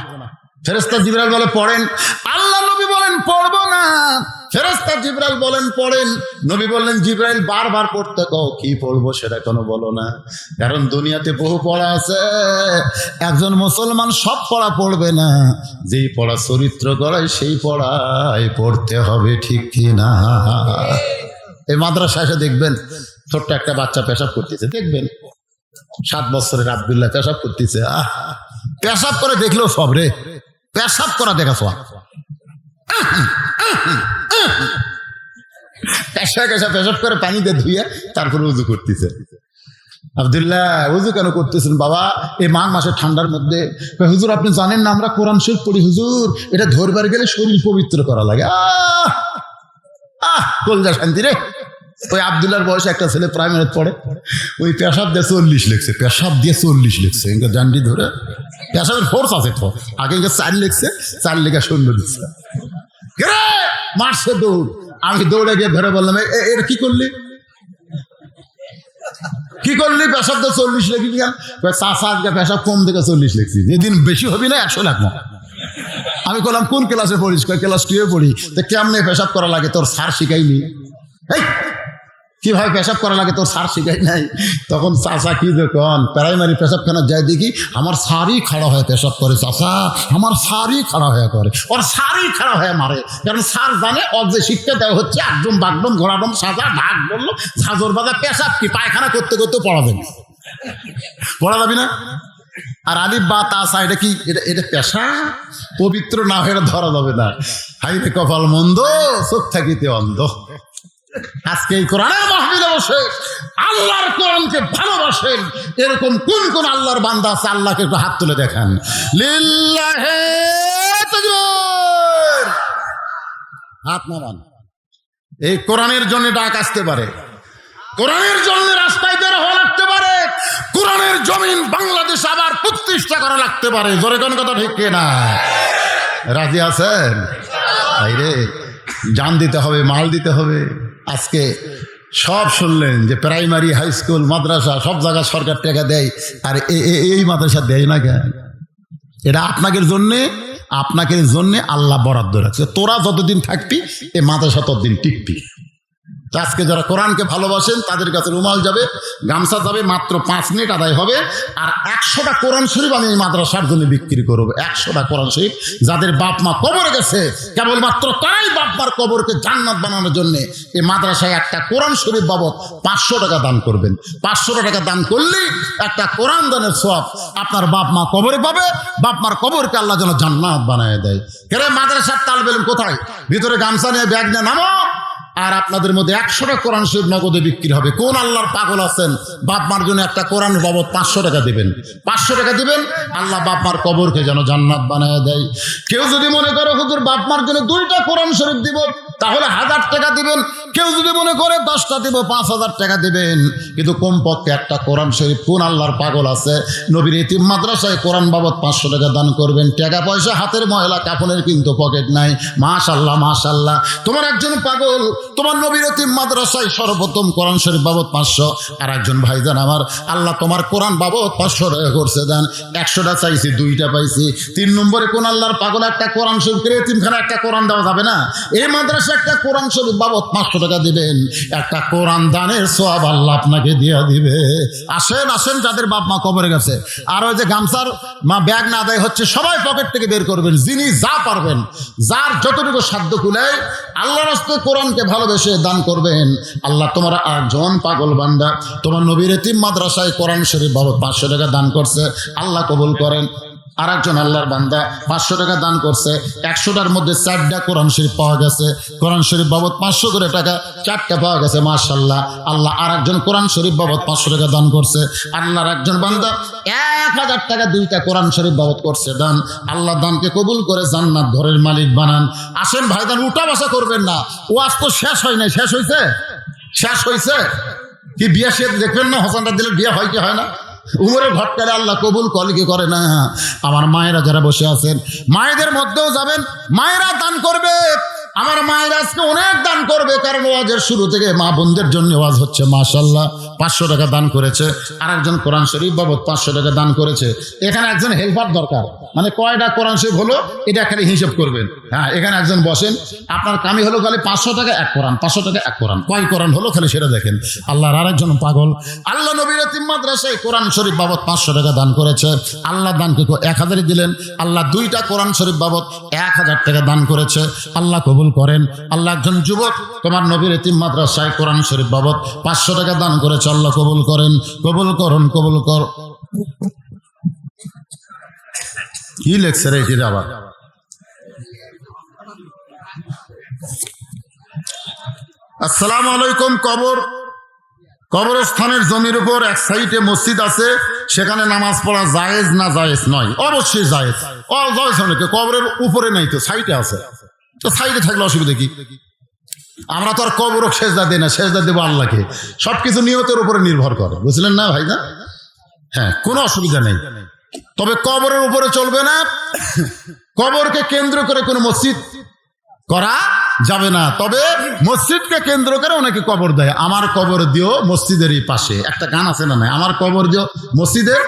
ফেরেশতা জিবরাইল বলে পড়েন, আল্লাহ নবী বলেন পড়বো না, ফেরেশতা জিবরাইল বলেন পড়েন, নবী বললেন জিবরাইল বারবার পড়তে কও, কি পড়বো সেটা কোনো বলো না, কারণ দুনিয়াতে বহু পড়া আছে, একজন মুসলমান সব পড়া পড়বে না, যেই পড়া চরিত্র গড়ায় সেই পড়ায় পড়তে হবে, ঠিক কি না? এই মাদ্রাসা এসে দেখবেন ছোট্ট একটা বাচ্চা পেশাব করতেছে, দেখবেন 7 বছরের আব্দুল্লাহ পেশাব করতেছে, পেশাব করে দেখলেও সব রে, পেশাব করা দেখা সব, পেশাব করে পানিতে ধুয়ে তারপরে উজু করতেছে। আব্দুল্লাহ, উজু কেন করতেছেন বাবা? এই মাঘ মাসে ঠান্ডার মধ্যে। হুজুর, আপনি জানেন না আমরা কোরআন শরীফ পড়ি হুজুর, এটা ধরবার গেলে শরীর পবিত্র করা লাগে। কলজা শান্তি রে। ওই আব্দুল্লাহর বয়সে একটা ছেলে প্রাইমারি পড়ে, ওই পেশাব দিয়ে 40 লিখছে, পেশাব দিয়ে 40 লিখছে, জান্ডি ধরে পেশাবের ফোর্স আছে তো, আগে 4 লিখছে, 4 লেখা 0 দিচ্ছে, মারছে দৌড়। আমি দৌড়ে গিয়ে ধরে বললাম, এর কি করলি, কি করলি? পেশাব দিয়ে 40 লিখি কেন? চাষা আজকে পেশাব কম থেকে 40 লিখছি, যেদিন বেশি হবি না 100 লাখ। আমি বললাম কোন ক্লাসে পড়িস? ক্লাস 2 এ পড়ি। তো কেমনে পেশাব করা লাগে তোর স্যার শিখাইনি? এই কিভাবে পেশাব করা লাগে তোর স্যার শিখাই নাই? তখন চাচা কি দেখুন প্রাইমারি পেশাবখানা যাই দেখি আমার স্যারই খাড়া হয়ে পেশাব করে। চাচা আমার স্যারই খাড়া হয়ে করে, ওর স্যারই খাড়া হয়ে মারে। কারণ স্যার জানে ওর যে শিক্ষা দেওয়া হচ্ছে একদম বাগডম ঘোড়াডম সাজা ঢাক বললো ঝাঁঝর বাজা পেশাব কি পায়খানা করতে করতে পড়া যাবে, পড়া যাবি না। আর আলিফ বা তা সা এটা কি? এটা পেশা পবিত্র না হয়ে ধরা যাবে না। হাই রে কপাল মন্দ, চোখ থাকিতে অন্ধ। আজকে এই কোরআনের মাহফিলে বসে আল্লাহর কোরআনকে ভালোবাসেন এরকম কোন কোন আল্লাহর বান্দা আছে? আল্লাহকে একটু হাত তুলে দেখান। লিল্লাহে তাকবীর, হাত নামান। এই কোরআনের জন্য ডাক আসতে পারে, কোরআনের জন্য রাস্তায় বের হওয়া লাগতে পারে, কোরআনের জমিন বাংলাদেশ আবার প্রতিষ্ঠা করা লাগতে পারে। জোরে কোন কথা ঠিক না? রাজি আছেন? রে জান দিতে হবে, মাল দিতে হবে। আজকে সব শুনলেন যে প্রাইমারি হাই স্কুল মাদ্রাসা সব জায়গায় সরকার টাকা দেয়, আর এই মাদ্রাসা দেয় না কেন? এটা আপনাকে জন্যে আল্লাহ বরাদ্দ রাখছে। তোরা যতদিন থাকবি এই মাদ্রাসা ততদিন টিকবি। আজকে যারা কোরআনকে ভালোবাসেন তাদের কাছে রুমাল যাবে, গামছা যাবে, মাত্র 5 মিনিট আদায় হবে। আর 100টা কোরআন শরীফ আমি এই মাদ্রাসার জন্য বিক্রি করবো। 100টা কোরআন শরীফ যাদের বাপ মা কবরে গেছে কেবলমাত্র তারাই বাপ মার কবরকে জান্নাত বানানোর জন্য এই মাদ্রাসায় একটা কোরআন শরীফ বাবদ 500 টাকা দান করবেন। 500 টাকা দান করলেই একটা কোরআন দানের সওয়াব আপনার বাপ মা কবরে পাবে। বাপ মার কবরকে আল্লাহ যেন জান্নাত বানায় দেয়। কেরে মাদ্রাসার তালেব ইলম কোথায়? ভিতরে গামছা নিয়ে ব্যাগ নিয়ে নামো, আর আপনাদের মধ্যে 100টা কোরআন শরীফ নগদে বিক্রি হবে। কোন আল্লাহর পাগল আছেন বাপ মার জন্য একটা কোরআন বাবদ 500 টাকা দিবেন? 500 টাকা দিবেন, আল্লাহ বাপ মার কবরকে যেন জান্নাত বানায় দেয়। কেউ যদি মনে করে হুজুর বাপ মার জন্য 2টা কোরআন শরীফ দিব, তাহলে 1000 টাকা দিবেন। কেউ যদি মনে করে 10টা দিব, 5000 টাকা দিবেন। কিন্তু কমপক্ষে একটা কোরআন শরীফ। কোন আল্লাহর পাগল আছে নবীর ইতিম মাদ্রাসায় কোরআন বাবদ 500 টাকা দান করবেন? টাকা পয়সা হাতের ময়লা, কাফনের কিন্তু পকেট নাই। মাশাআল্লাহ মাশাআল্লাহ, তোমার একজন পাগল তোমার নবীর ইতিম মাদ্রাসায় সর্বপ্রথম কোরআন শরীফ বাবদ 500। আর একজন ভাইজান আমার আল্লাহ তোমার কোরআন বাবদ 500 টাকা করছে দেন। 100টা চাইছি, 2টা পাইছি। 3 নম্বরে কোন আল্লাহর পাগল একটা কোরআন শরীফ করে এতিমখানা একটা কোরআন দেওয়া যাবে না? এই মাদ্রাসা একটা কোরআন শরীফ বাবদ 500 টাকা দিবেন, একটা কোরআন দানের সওয়াব আল্লাহ আপনাকে দিয়ে দিবে। আসেন আসেন যাদের বাপ মা কবরে গেছে। আর ওই যে গামছার মা ব্যাগ না আদায় হচ্ছে, সবাই পকেট থেকে বের করবেন। যিনি যা পারবেন, যার যতটুকু সাধ্য কুলায় আল্লাহর রাস্তায় কোরআনকে ভালোবেসে দান করবেন। আল্লাহ তোমার একজন পাগল বান্দা তোমার নবীর ইতিম মাদ্রাসায় কোরআন শরীফ বাবদ 500 টাকা দান করছে, আল্লাহ কবুল করেন। আর একজন আল্লাহর বান্দা 500 টাকা দান করছে, 100টার মধ্যে 4টা কোরআন শরীফ পাওয়া গেছে। কোরআন শরীফ বাবদ 500 করে টাকা 4টা পাওয়া গেছে, মাশাআল্লাহ। আল্লাহ আর একজন কোরআন শরীফ বাবদ 500 টাকা দান করছে। আল্লাহর একজন বান্দা 1000 টাকা 2টা কোরআন শরীফ বাবদ করছে দান। আল্লাহ দানকে কবুল করে জান্নাত ঘরের মালিক বানান। আসেন ভাইজান, উঠা বসা করবেন না। ওয়াজ তো শেষ হয় নাই। শেষ হয়েছে? শেষ হয়েছে কি? বিয়ে শেষ দেখবেন না? হোসেনটা দিলে বিয়ে হয় কি হয় না? উমরের ঘটকারে আল্লাহ কবুল করে কি করে না? আমার মায়েরা যারা বসে আছেন, মায়েদের মধ্যেও যাবেন, মায়েরা দান করবে। আমার মায়েরা আজকে অনেক দান করবে, কারণ ওয়াজের শুরু থেকে মা বোনদের জন্য ওয়াজ হচ্ছে। মাশাআল্লাহ 500 টাকা দান করেছে। আর একজন কোরআন শরীফ বাবদ 500 টাকা দান করেছে। এখানে একজন হেল্পার দরকার, মানে কয়টা কোরআন শরীফ হলো এটা খালি হিসাব করবেন। হ্যাঁ, এখানে একজন বসেন, আপনার কামি হলো খালি 500 টাকা 1 কোরআন, 500 টাকা 1 কোরআন। কয় কোরআন হলো খালি সেটা দেখেন। আল্লাহর আর একজন পাগল আল্লাহ নবীর ইতিম মাদ্রাসায় কোরআন শরীফ বাবদ 500 টাকা দান করেছে। আল্লাহ দানকে 1000 দিলেন। আল্লাহ 2টা কোরআন শরীফ বাবদ 1000 টাকা দান করেছে। আল্লাহ কবুল করেন। আল্লাহ একজন যুবক তোমার নবীর ইতিম মাদ্রাসায় কোরআন শরীফ বাবদ 500 টাকা দান করেছে। আল্লাহ কবুল করেন, কবুল করুন, কবুল কর। কি লেখছে রে এটা আবার? আসসালামু আলাইকুম। কবরস্থানের জমির উপর এক সাইডে মসজিদ আছে, সেখানে নামাজ পড়া জায়েজ না জায়েজ নয়? অবশ্যই জায়েজ। জায়েজ অনেকে কবরের উপরে নাই, তো সাইডে আছে, তো সাইডে থাকলে অসুবিধা কি? আমরা তো আর কবরক সেজদা দিই না, সেজদা দেবো আল্লাহকে। সবকিছু নিয়তের উপরে নির্ভর করে, বুঝলেন না ভাই? না, হ্যাঁ, কোনো অসুবিধা নেই। তবে কবরের উপরে চলবে না, কবরকে কেন্দ্র করে কোনো মসজিদ করা যাবে না। তবে মসজিদকে কেন্দ্র করে অনেকে কবর দেয়। আমার কবর দিও মসজিদেরই পাশে, একটা গান আছে না? নাই, আমার কবর দিও মসজিদের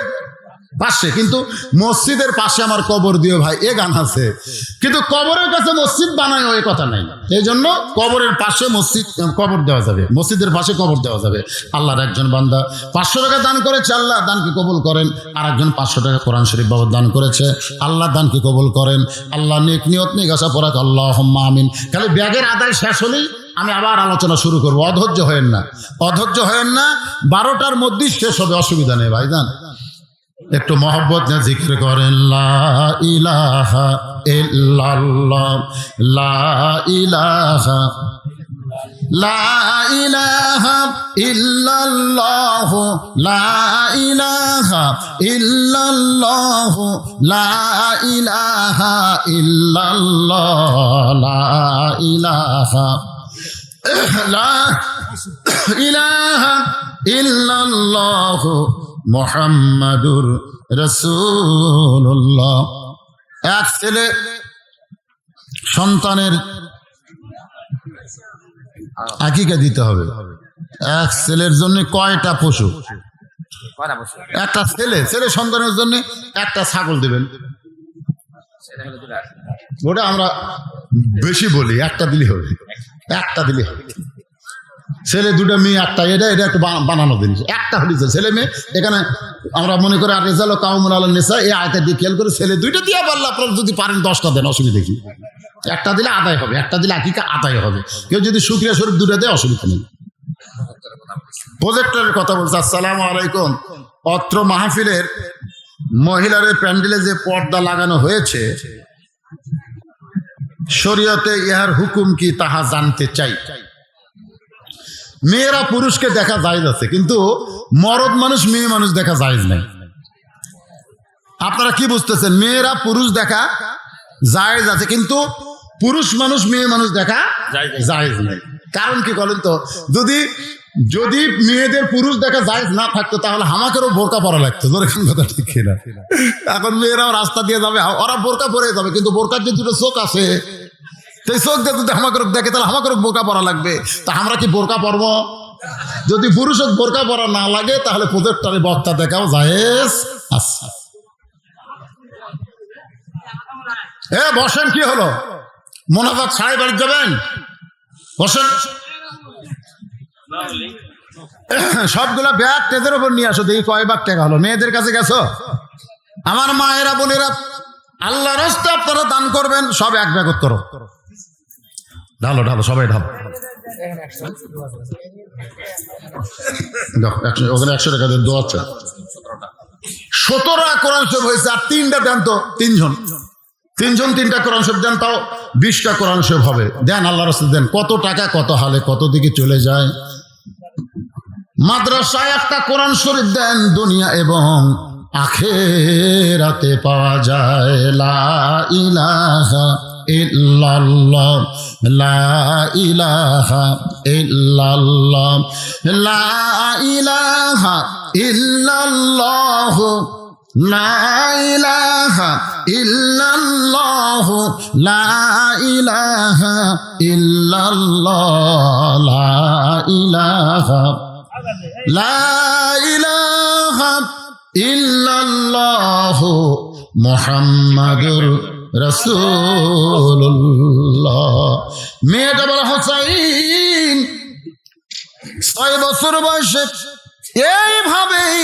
পাশে, কিন্তু মসজিদের পাশে আমার কবর দিও ভাই, এ গান আছে, কিন্তু কবরের কাছে মসজিদ বানায় ওই কথা নাই। এই জন্য কবরের পাশে মসজিদ, কবর দেওয়া যাবে, মসজিদের পাশে কবর দেওয়া যাবে। আল্লাহর একজন বান্দা 500 টাকা দান করেছে, আল্লাহ দানকে কবুল করেন। আর একজন 500 টাকা কোরআন শরীফ বাবদ দান করেছে, আল্লাহ দানকে কবুল করেন। আল্লাহ নেক নিয়ত নিয়ে গাছা পড়াক, আল্লাহুম্মা আমিন। খালি ব্যাগের আদায় শেষ হলেই আমি আবার আলোচনা শুরু করবো। অধৈর্য হয়েন না, অধৈর্য হয়েন না, 12টার মধ্যেই শেষ হবে, অসুবিধা নেই ভাইজান। একটু মহব্বত নিয়ে জিকির করেন, লা ইলাহা ইল্লাল্লাহ, লা ইলাহা, লা ইলাহা ইল্লাল্লাহ, লা ইলাহা ইল্লাল্লাহ, লা ইলাহা ইল্লাল্লাহ, লা ইলাহা, লা ইলাহা ইল্লাল্লাহ মুহাম্মাদুর রাসূলুল্লাহ। এক ছেলে সন্তানের আকিকা দিতে হবে। এক ছেলের জন্য কয়টা পশু? একটা ছেলে, ছেলে সন্তানের জন্য একটা ছাগল দিবেন। ওটা আমরা বেশি বলি, একটা দিলে হবে, একটা দিলে হবে। ছেলে দুটো মেয়ে একটা, এটা একটু বানানো জিনিস, একটা হলে ছেলে মেয়ে। এখানে আমরা মনে করি আর রেজাল কাউমুন আলান নিসা, এই আয়টা দিয়ে খেয়াল করে ছেলে দুইটা দিয়ে পারলে আপনারা যদি পারেন 10টা দেন, অসুবিধা কি? একটা দিলে আদায় হবে, একটা দিলে আকিকা আদায় হবে। কেউ যদি শুকরিয়া শরীফ দুটো দেয়, অসুবিধা নেই। প্রজেক্টরের কথা বলছে। আসসালামু আলাইকুম। অত্র মাহফিলের মহিলাদের প্যান্ডেলে যে পর্দা লাগানো হয়েছে, শরীয়তে ইহার হুকুম কি তাহা জানতে চাই। মেয়েরা পুরুষকে দেখা জায়েজ আছে, কিন্তু মরদ মানুষ মেয়ে মানুষ দেখা জায়েজ নাই। আপনারা কি বুঝতেছেন? মেয়েরা পুরুষ দেখা জায়েজ আছে, কিন্তু পুরুষ মানুষ মেয়ে মানুষ দেখা জায়েজ নাই। কারণ কি বলেন তো? যদি মেয়েদের পুরুষ দেখা জায়েজ না থাকতো, তাহলে আমাকেরও বোরকা পরা লাগতো। কথা ঠিক না? এখন মেয়েরাও রাস্তা দিয়ে যাবে, ওরা বোরকা পরে যাবে, কিন্তু বোরকার যে দুটো চোখ আছে, সেই চোখ দিয়ে যদি আমাকে দেখে, তাহলে আমাকে বোরকা পরা লাগবে। তা আমরা কি বোরকা পরব? যদি পুরুষ বোরকা পরা না লাগে, তাহলে প্রজেক্টরে বক্তা দেখাও জায়েজ আছে। বসেন, কি হলো? মোনাজাত ছাড়াই বাড়ি যাবেন? বসেন। সবগুলা ব্যাগ টেজের উপর নিয়ে আসো, দেখি কয় ভাগ টাকা হলো। মেয়েদের কাছে গেছো? আমার মায়েরা বোনেরা, আল্লাহর রাস্তায় আপনারা দান করবেন, সব এক ব্যাগ উত্তর। ঢালো ঢালো, সবাই ঢালো। ওখানে 100 টাকা দিয়ে দোয়া আছে। 17টা কোরআন শরীফ হয়েছে, আর 3টা দেন তো, তিনজন 3টা কোরআন শরীফ দেন, তাও 20টা কোরআন শরীফ হবে। দেন, আল্লাহর রাস্তায় দেন। কত টাকা কত হালে কত দিকে চলে যায়। মাদ্রাসায় একটা কোরআন শরীফ দেন, দুনিয়া এবং আখিরাতে পাওয়া যায়। লা ইলাহা ইল্লাল্লাহ, লা ইলাহা ইল্লাল্লাহ, লা ইলাহা ইল্লাল্লাহ, লা ইলাহা ইল্লাল্লাহ, লা ইলাহা ইল্লাল্লাহ, লা ইলাহা, লা ইলাহা ইল্লাল্লাহ মুহাম্মাদুর রাসূলুল্লাহ। মেয়েটা বলা, হোসাইন 6 বছর বয়সে এইভাবেই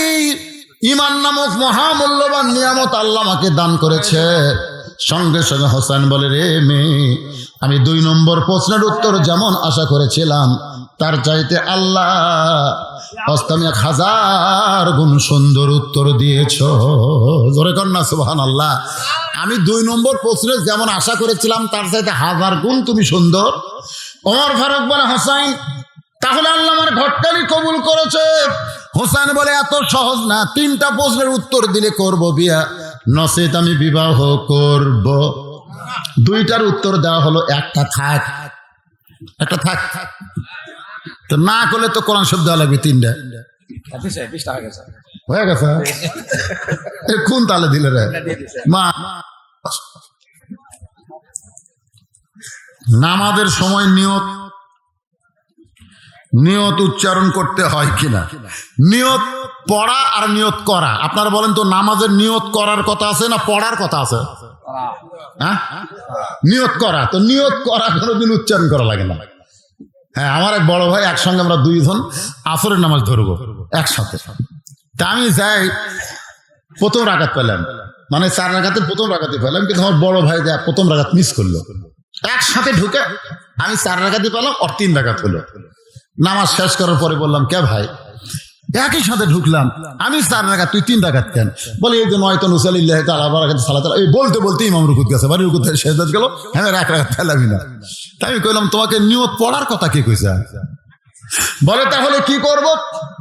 ঈমান নামক মহামূল্যবান নিয়ামত আল্লাহ আমাকে দান করেছে। সঙ্গে সঙ্গে হোসেন বলে, রে মেয়ে, আমি 2 নম্বর প্রশ্নের উত্তর যেমন আশা করেছিলাম, তার চাইতে আল্লাহ তুমি 1000 গুণ সুন্দর উত্তর দিয়েছ। জোরে কর না সুবহানাল্লাহ। আমি 2 নম্বর প্রশ্নের যেমন আশা করেছিলাম, তার চাইতে 1000 গুণ তুমি সুন্দর। ওমর ফারুক বলে, হোসাইন, তাহলে আল্লাহ আমার ঘটকালি কবুল করেছে। হোসেন বলে, এত সহজ না, 3টা প্রশ্নের উত্তর দিলে করব বিয়া, নসেত আমি বিবাহ করব। 2টার উত্তর দেওয়া হলো, একটা থাক, একটা থাক। তো না করলে তো কোরআন শব্দ দেওয়া লাগবে 3টা। হয়ে গেছে? কোন তালে দিলে রে মা? নামাজের সময় নিয়ত উচ্চারণ করতে হয় কিনা? নিয়ত পড়া আর নিয়ত করা। আপনারা বলেন তো নামাজের নিয়ত করার কথা আছে না পড়ার কথা আছে? হ্যাঁ, নিয়ত করা। তো নিয়ত করা কোনোদিন উচ্চারণ করা লাগে না। হ্যাঁ, আমার এক বড় ভাই, একসঙ্গে আমরা দুইজন আসরের নামাজ ধরবো একসাথে। তা আমি যাই, প্রথম রাকাত পেলাম, মানে 4 রাকাতের প্রথম রাকাতে পেলাম, কিন্তু আমার বড় ভাই যা প্রথম রাকাত মিস করলো। একসাথে ঢুকে আমি 4 রাকাতই পেলাম, ওর 3 রাকাত হলো। নামাজ শেষ করার পরে বললাম, কে ভাই একই সাথে ঢুকলাম, আমি 4 রাকাত তুই 3 রাকাত কেন? বলে এই যে নয়তো নুসালিল্লাহ তাআলা বারাকাতু সালাত। এই বলতে বলতে ইমাম রুকুত গেছে, বাড়ি রুকুত সেজদাত গেল, হ্যাঁ 1 রাকাত পেলামই না। তাই আমি কইলাম, তোমাকে নিয়ত পড়ার কথা কে কইছে? বলে তাহলে কি করব?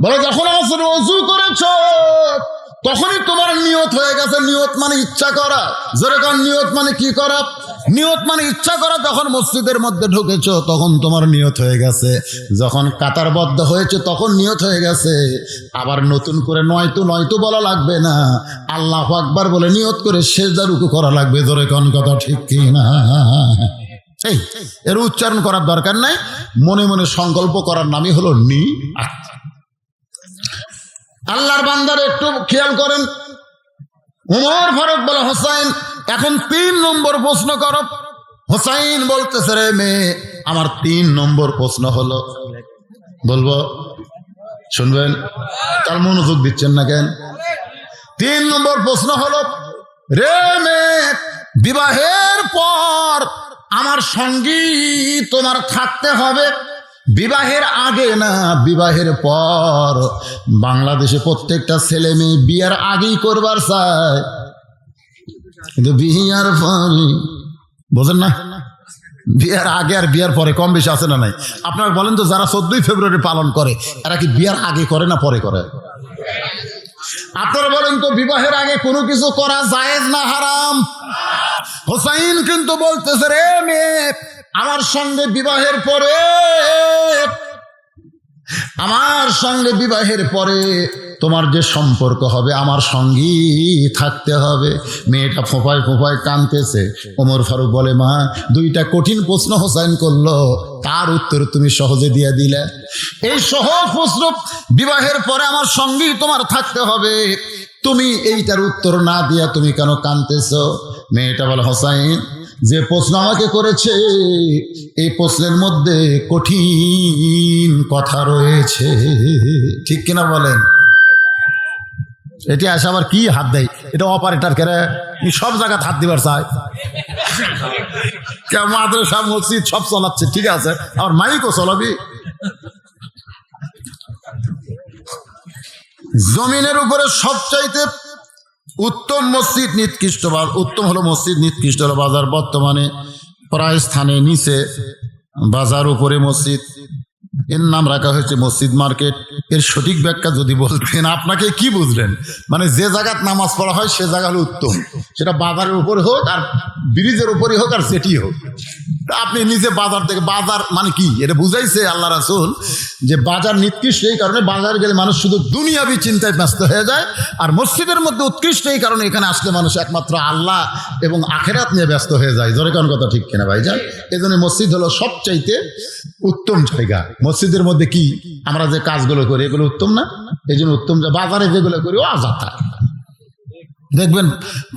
বলে যখন আসরে ওযু করেছো তখনই তোমার নিয়ত হয়ে গেছে। নিয়ত মানে ইচ্ছা করা। জোরে কান, নিয়ত মানে কি করা? নিয়ত মানে ইচ্ছা করা। যখন মসজিদের মধ্যে ঢুকেছো তখন তোমার নিয়ত হয়ে গেছে। যখন কাতারবদ্ধ হয়েছে তখন নিয়ত হয়ে গেছে। আবার নতুন করে নয়তো বলা লাগবে না, আল্লাহু আকবার বলে নিয়ত করে সিজদা রুকু করা লাগবে। জোরে কান, কথা ঠিক কি না? এই এর উচ্চারণ করার দরকার নাই, মনে মনে সংকল্প করার নামই হলো নিয়ত। আল্লাহর বান্দার একটু খেয়াল করেন। ওমর ফারুক বলে, হোসাইন এখন 3 নম্বর প্রশ্ন করো। হোসাইন বলতেছে, রে মেয়ে, আমার 3 নম্বর প্রশ্ন হলো। বলবো? শুনবেন? তার মনোযোগ দিচ্ছেন না কেন? 3 নম্বর প্রশ্ন হলো, রে মেয়ে, বিবাহের পর আমার সঙ্গী তোমার থাকতে হবে। বিবাহের আগে না, বিবাহের পর। বাংলাদেশে প্রত্যেকটা ছেলে মেয়ে বিয়ার আগেই করবার চায়, কিন্তু বিয়ার পরে বোঝেন না। বিয়ার আগে আর বিয়ার পরে কম বেশি আছে না নাই? আপনারা বলেন তো, যারা 14ই ফেব্রুয়ারি পালন করে এরা কি বিয়ার আগে করে না পরে করে? আপনারা বলেন তো, বিবাহের আগে কোনো কিছু করা জায়েজ না হারাম? হোসাইন কিন্তু বলতেছে, রে মেয়ে, আমার সঙ্গে বিবাহের পরে, আমার সঙ্গে বিবাহের পরে তোমার যে সম্পর্ক হবে আমার সঙ্গী থাকতে হবে। মেয়েটা ফোঁপায় ফোঁপায় কাঁদতেছে। ওমর ফারুক বলে, মা, 2টা কঠিন প্রশ্ন হোসাইন করলো, তার উত্তর তুমি সহজে দিয়ে দিলে। এই সহজ প্রশ্ন, বিবাহের পরে আমার সঙ্গী তোমার থাকতে হবে, তুমি এইটার উত্তর না দিয়া তুমি কেন কাঁদতেছো? মেয়েটা বলে, হোসাইন, যে প্রশ্ন আমাকে করেছে এই প্রশ্নের মধ্যে কঠিন কথা রয়েছে। ঠিক কিনা বলেন? এটি আসে আবার কি হাত দেয়, এটা অপারেটর করে সব জায়গায় হাত দিবার চায়। মাদ্রাসা মসজিদ সব চলাচ্ছে, ঠিক আছে, আবার মাইকও চলাবি। জমিনের উপরে সবচাইতে উত্তম মসজিদ নিকৃষ্ট, উত্তম হলো মসজিদ, নিকৃষ্ট হলো বাজার। বর্তমানে প্রায় স্থানে নিচে বাজার, উপরে মসজিদ, এর নাম রাখা হয়েছে মসজিদ মার্কেট। এর সঠিক ব্যাখ্যা যদি বলতেন, আপনাকে কি বুঝলেন? মানে যে জায়গায় নামাজ পড়া হয় সে জায়গা হলো উত্তম, সেটা বাজারের উপরে হোক আর ব্রিজের উপরে হোক আর যেটি হোক। আপনি নিজে বাজার থেকে, বাজার মানে কি এটা বুঝাইছে আল্লাহ রাসূল, যে বাজার নিকৃষ্ট এই কারণে, বাজার গেলে মানুষ শুধু দুনিয়াবি চিন্তায় ব্যস্ত হয়ে যায়। আর মসজিদের মধ্যে উৎকৃষ্ট এই কারণে, এখানে আসলে মানুষ একমাত্র আল্লাহ এবং আখেরাত নিয়ে ব্যস্ত হয়ে যায়। জোরে কোন কথা ঠিক কিনা ভাইজান? এই জন্য মসজিদ হলো সবচাইতে উত্তম জায়গা। মসজিদের মধ্যে কি আমরা যে কাজগুলো করি এগুলো উত্তম না? এই জন্য উত্তম। বাজারে যেগুলো করি ও আজাতা। দেখবেন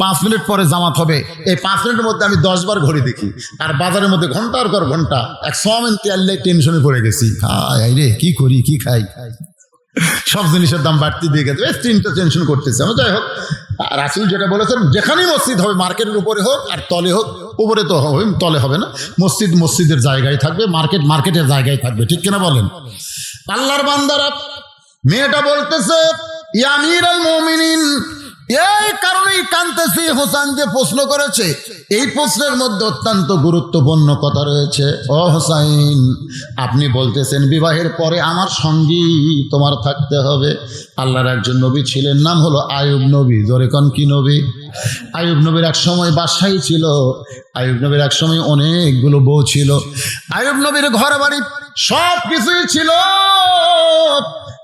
5 মিনিট পরে জামাত হবে, এই 5 মিনিটের মধ্যে আমি 10 বার ঘড়ি দেখি। আর বাজারের মধ্যে ঘন্টার পর ঘন্টা এক সমেন তেলে টেনশনে পড়ে গেছি, রে কি করি কি খাই, সব জিনিসের দাম বাড়তি দিয়ে গেছে, চিন্তা টেনশন করতেছে। আমি যাই হোক, রাসূল যেটা বলেছেন, যেখানেই মসজিদ হবে মার্কেটের উপরে হোক আর তলে হোক, উপরে তো হবে, তলে হবে না। মসজিদ মসজিদের জায়গায় থাকবে, মার্কেট মার্কেটের জায়গায় থাকবে। ঠিক কিনা বলেন? আল্লাহর বান্দারা, মেয়েটা বলতেছে, ইয়া আমিরুল মুমিনিন, এই কারণেই কাঁদতেছি। হোসেন যে প্রশ্ন করেছে এই প্রশ্নের মধ্যে অত্যন্ত গুরুত্বপূর্ণ কথা রয়েছে। ও হোসাইন, আপনি বলতেছেন বিবাহের পরে আমার সঙ্গী তোমার থাকতে হবে। আল্লাহর একজন নবী ছিলেন, নাম হলো আয়ুব নবী। জোরে কোন কি নবী? আয়ুব নবীর এক সময় বাদশাহী ছিল। আয়ুব নবীর এক সময় অনেকগুলো বউ ছিল। আয়ুব নবীর ঘর বাড়ি সব কিছুই ছিল,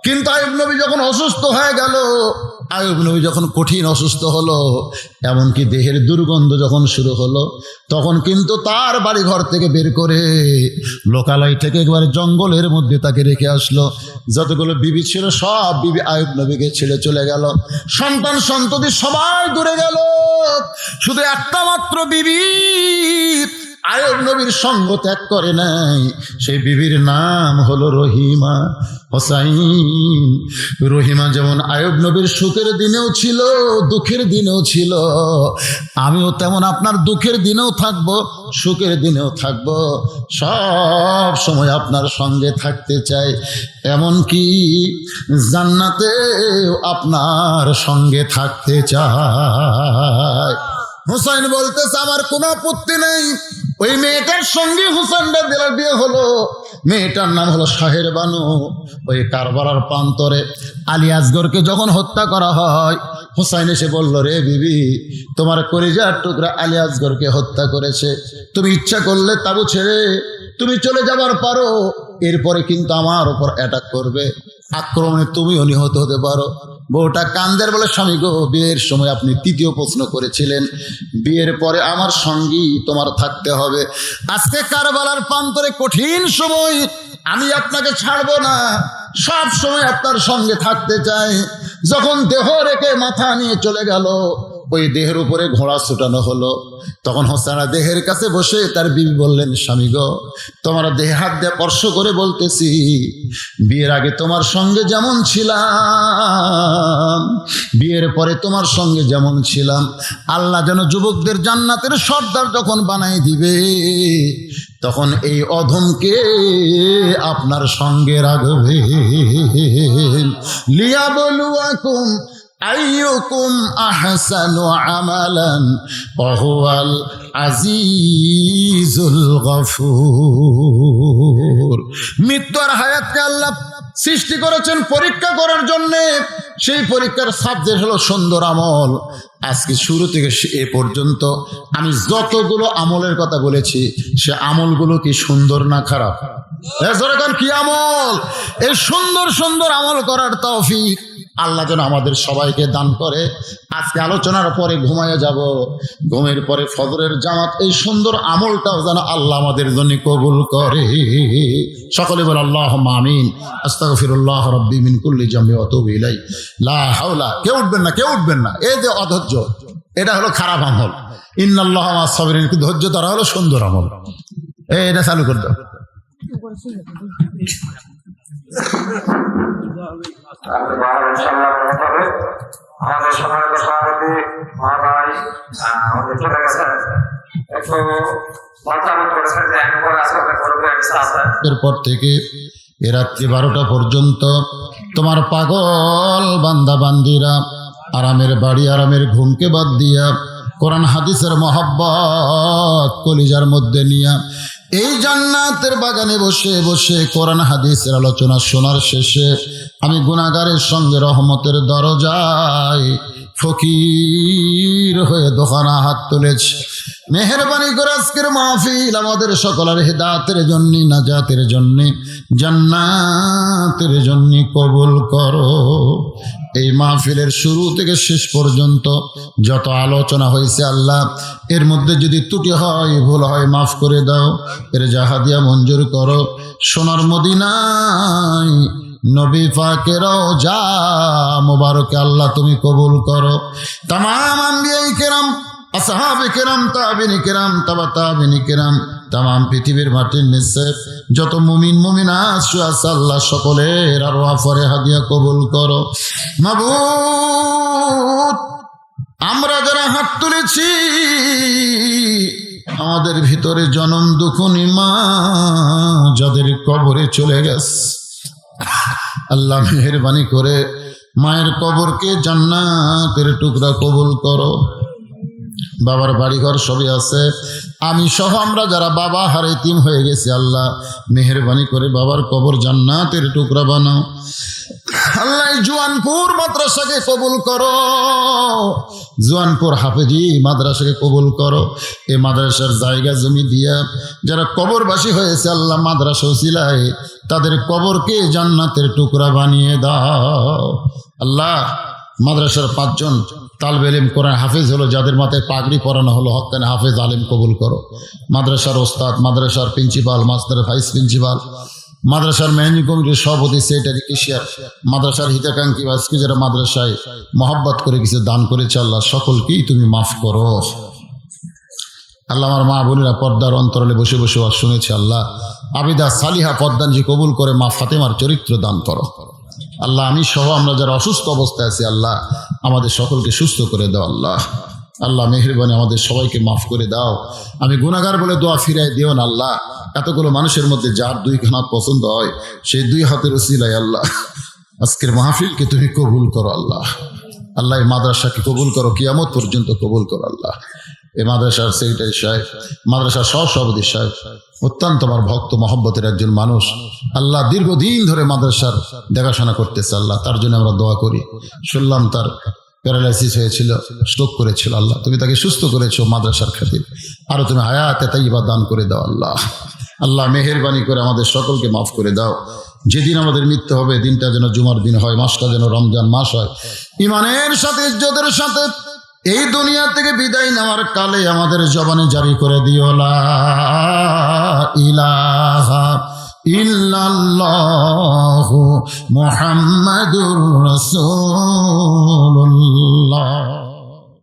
কিন্তু আয়ুব নবী যখন অসুস্থ হয়ে গেল, আয়ুব নবী যখন কঠিন অসুস্থ হলো, এমনকি দেহের দুর্গন্ধ যখন শুরু হলো, তখন কিন্তু তার বাড়ি ঘর থেকে বের করে লোকালয় থেকে একবার জঙ্গলের মধ্যে তাকে রেখে আসলো। যতগুলো বিবি ছিল সব বিবি আয়ুব নবীকে ছেড়ে চলে গেল, সন্তান সন্ততি সবাই দূরে গেল, শুধু একটা মাত্র বিবি আয়ুব নবীর সঙ্গ ত্যাগ করে নাই। সেই বিবির নাম হলো রহিমা হোসাইন। রহিমা যেমন আয়ুব নবীর সুখের দিনেও ছিল, দুঃখের দিনেও ছিল, আমিও তেমন আপনার দুঃখের দিনেও থাকব, সুখের দিনেও থাকব, সব সময় আপনার সঙ্গে থাকতে চাই, এমনকি জান্নাতে আপনার সঙ্গে থাকতে চাই। হুসাইন বলতেছে আমার কোনো আপত্তি নেই। ওই মেয়েটার সঙ্গে হুসাইনটা দিলার বিয়ে হলো। মেয়েটার নাম হলো শাহের বানু। ওই কারবালার প্রান্তরে আলী আসগরকে যখন হত্যা করা হয়, হুসাইন এসে বলল, রে বিবি, তোমার কলিজার টুকরা আলী আসগরকে হত্যা করেছে, তুমি ইচ্ছা করলে তাবু ছেড়ে তুমি চলে যাবার পারো, এরপরে কিন্তু আমার উপর অ্যাটাক করবে, আক্রমণে তুমিও নিহত হতে পারো। বউটা কান্দের বলে, স্বামী গো, বিয়ের সময় আপনি তৃতীয় প্রশ্ন করেছিলেন, বিয়ের পরে আমার সঙ্গী তোমার থাকতে হবে। আজকে কারবালার প্রান্তরে কঠিন সময়, আমি আপনাকে ছাড়বো না, সব সময় আপনার সঙ্গে থাকতে চাই। যখন দেহ রেখে মাথা নিয়ে চলে গেল, ওই দেহের উপরে ঘোড়া ছুটানো হলো। তখন হোসেনা দেহের কাছে বসে তার বিবি বললেন, স্বামী গো, তোমার দেহে হাত দিয়ে স্পর্শ করে বলতেছি, বিয়ের আগে তোমার সঙ্গে যেমন ছিলাম, বিয়ের পরে তোমার সঙ্গে যেমন ছিলাম, আল্লাহ যেন যুবকদের জান্নাতের সর্দার যখন বানাই দিবে, তখন এই অধমকে আপনার সঙ্গে রাখবে। লিয়াবলুয়াকুম আইয়ুকুম আহসানু আমালান ওয়া হুয়াল আজিজুল গফুর। মৃত্যু আর হায়াতকে আল্লাহ সৃষ্টি করেছেন পরীক্ষা করার জন্য। সেই পরীক্ষার সাবজেক্ট হলো সুন্দর আমল। আজকে শুরু থেকে এ পর্যন্ত আমি যতগুলো আমলের কথা বলেছি, সে আমলগুলো কি সুন্দর না খারাপ? কি আমল? এই সুন্দর সুন্দর আমল করার তৌফিক আল্লাহ যেন আমাদের সবাইকে দান করে। আজকে আলোচনার পরে ঘুমায় যাব, ঘুমের পরে ফজরের জামাত, এই সুন্দর আমলটাও যেন আল্লাহ আমাদের জন্য কবুল করে। সকলে বলে আল্লাহুম্মা আমিন। আস্তাগফিরুল্লাহ রাব্বি মিন কুল্লি জামবি ওয়া আতুবু ইলাইহি। লা হাওলা। কেউ উঠবেন না, কেউ উঠবেন না। এই যে অধৈর্য, এটা হলো খারাপ আমল। ইন্নাল্লাহা মা'আস সাবিরিন, কিন্তু ধৈর্য ধরা হলো সুন্দর আমল। এটা চালু করে দাও।
আমাদের সম্মানিত সভাপতি মহাভাই আমাদের চলে গেছেন, একটু মতামত করেছেন যে আমি পরে আসলে করবো
এরপর থেকে এ রাত্রি 12টা পর্যন্ত তোমার পাগল বান্দা বান্দিরা আরামের বাড়ি, আরামের ঘুমকে বাদ দিয়া কোরআন হাদিসের মহব্বত কলিজার মধ্যে নিয়া এই জান্নাতের বাগানে বসে বসে কোরআন হাদিসের আলোচনা শোনার শেষে আমি গুনাহগারের সঙ্গে রহমতের দরজায় ফকির হয়ে দোকানা হাত তুলেছি। মেহেরবানি করে আজকের মাহফিল আমাদের সকলের হিদায়াতের জন্য, নাজাতের জন্য, জান্নাতের জন্য কবুল করো। এই মাহফিলের শুরু থেকে শেষ পর্যন্ত যত আলোচনা হয়েছে আল্লাহ, এর মধ্যে যদি ত্রুটি হয়, ভুল হয়, মাফ করে দাও, এর জাহাদিয়া মঞ্জুর করো। সোনার মদিনায় নবী পাকের রওজা মুবারকে আল্লাহ তুমি কবুল করো। তামাম আম্বিয়ায়ে কেরাম, আসহাবে কেরাম, তাবিঈন কেরাম, তাবা তাবিঈন কেরাম, তামাম পৃথিবীর মাটির নিচে যত মুমিন মুমিনাত আছে আল্লাহ সকলের আরওয়াহ ফরিহাদিয়া কবুল করো। মাবুদ, আমরা যারা হাত তুলেছি আমাদের ভিতরে জনম দুঃখনী মা যাদের কবরে চলে গেছে, আল্লাহ মেহেরবানি করে মায়ের কবরকে জান্নাতের টুকরা কবুল করো। বাবার বাড়িঘর সবই আছে, আমি সহ আমরা যারা বাবা হার এতিম হয়ে গেছি আল্লাহ মেহেরবানি করে বাবার কবর জান্নাতের টুকরা বানাও। আল্লাহ জুয়ানপুর মাদ্রাসাকে কবুল করো, জুয়ানপুর হাফেজি মাদ্রাসাকে কবুল করো। এই মাদ্রাসার জায়গা জমি দিয়া যারা কবরবাসী হয়েছে আল্লাহ মাদ্রাসা উসিলায় তাদের কবরকে জান্নাতের টুকরা বানিয়ে দাও। আল্লাহ মাদ্রাসার 5 জন তালবে ইলম কোরআন হাফেজ হলো, যাদের মাথায় পাগড়ি পরানো হলো, হক্কানে হাফেজ আলেম কবুল করো। মাদ্রাসার ওস্তাদ, মাদ্রাসার প্রিন্সিপাল, মাস্টারের ভাইস প্রিন্সিপাল, মাদ্রাসার ম্যানেজিং কমিটির সভাপতি, সেক্রেটারি, কেশিয়ার, মাদ্রাসার হিতাকাঙ্ক্ষী বা আজকে যারা মাদ্রাসায় মহব্বত করে কিছু দান করেছে, আল্লাহ সকলকেই তুমি মাফ করো। আল্লাহ আমার মা বোনেরা পর্দার অন্তরালে বসে বসে ওয়াজ শুনেছে, আল্লাহ আবিদা সালিহা পদ্মানজি কবুল করে মা ফাতেমার চরিত্র দান করো। আল্লাহ আমি সহ আমরা যারা অসুস্থ অবস্থায় আছি, আল্লাহ আমাদের সকলকে সুস্থ করে দাও। আল্লাহ আল্লাহ মেহেরবানি আমাদের সবাইকে মাফ করে দাও। আমি গুনাহগার বলে দোয়া ফিরাই দিও না আল্লাহ। এতগুলো মানুষের মধ্যে যার 2 হাত পছন্দ হয়, সেই 2 হাতের উসিলায় আল্লাহ আজকের মাহফিলকে তুমি কবুল করো। আল্লাহ আল্লাহ এই মাদ্রাসাকে কবুল করো, কিয়ামত পর্যন্ত কবুল করো। আল্লাহ এই মাদ্রাসার সেক্রেটারি সাহেব, মাদ্রাসার সভাপতি সাহেব অত্যন্ত আমার ভক্ত মহব্বতের একজন মানুষ। আল্লাহ দীর্ঘদিন ধরে মাদ্রাসার দেখাশোনা করতেছে, আল্লাহ তার জন্য আমরা দোয়া করি। শুনলাম তার প্যারালাইসিস হয়েছিল, স্ট্রোক করেছিল, আল্লাহ তুমি তাকে সুস্থ করেছো মাদ্রাসার খাতির, আরো তুমি হায়াতে তাইয়্যিবা দান করে দাও। আল্লাহ আল্লাহ মেহেরবানি করে আমাদের সকলকে মাফ করে দাও। যেদিন আমাদের মৃত্যু হবে, দিনটা যেন জুমার দিন হয়, মাসটা যেন রমজান মাস হয়। ইমানের সাথে ইজ্জতের সাথে এই দুনিয়া থেকে বিদায় নেওয়ার কালে আমাদের জবানে জারি করে দিও লা ইলাহা ইল্লাল্লাহু মুহাম্মাদুর রাসূলুল্লাহ।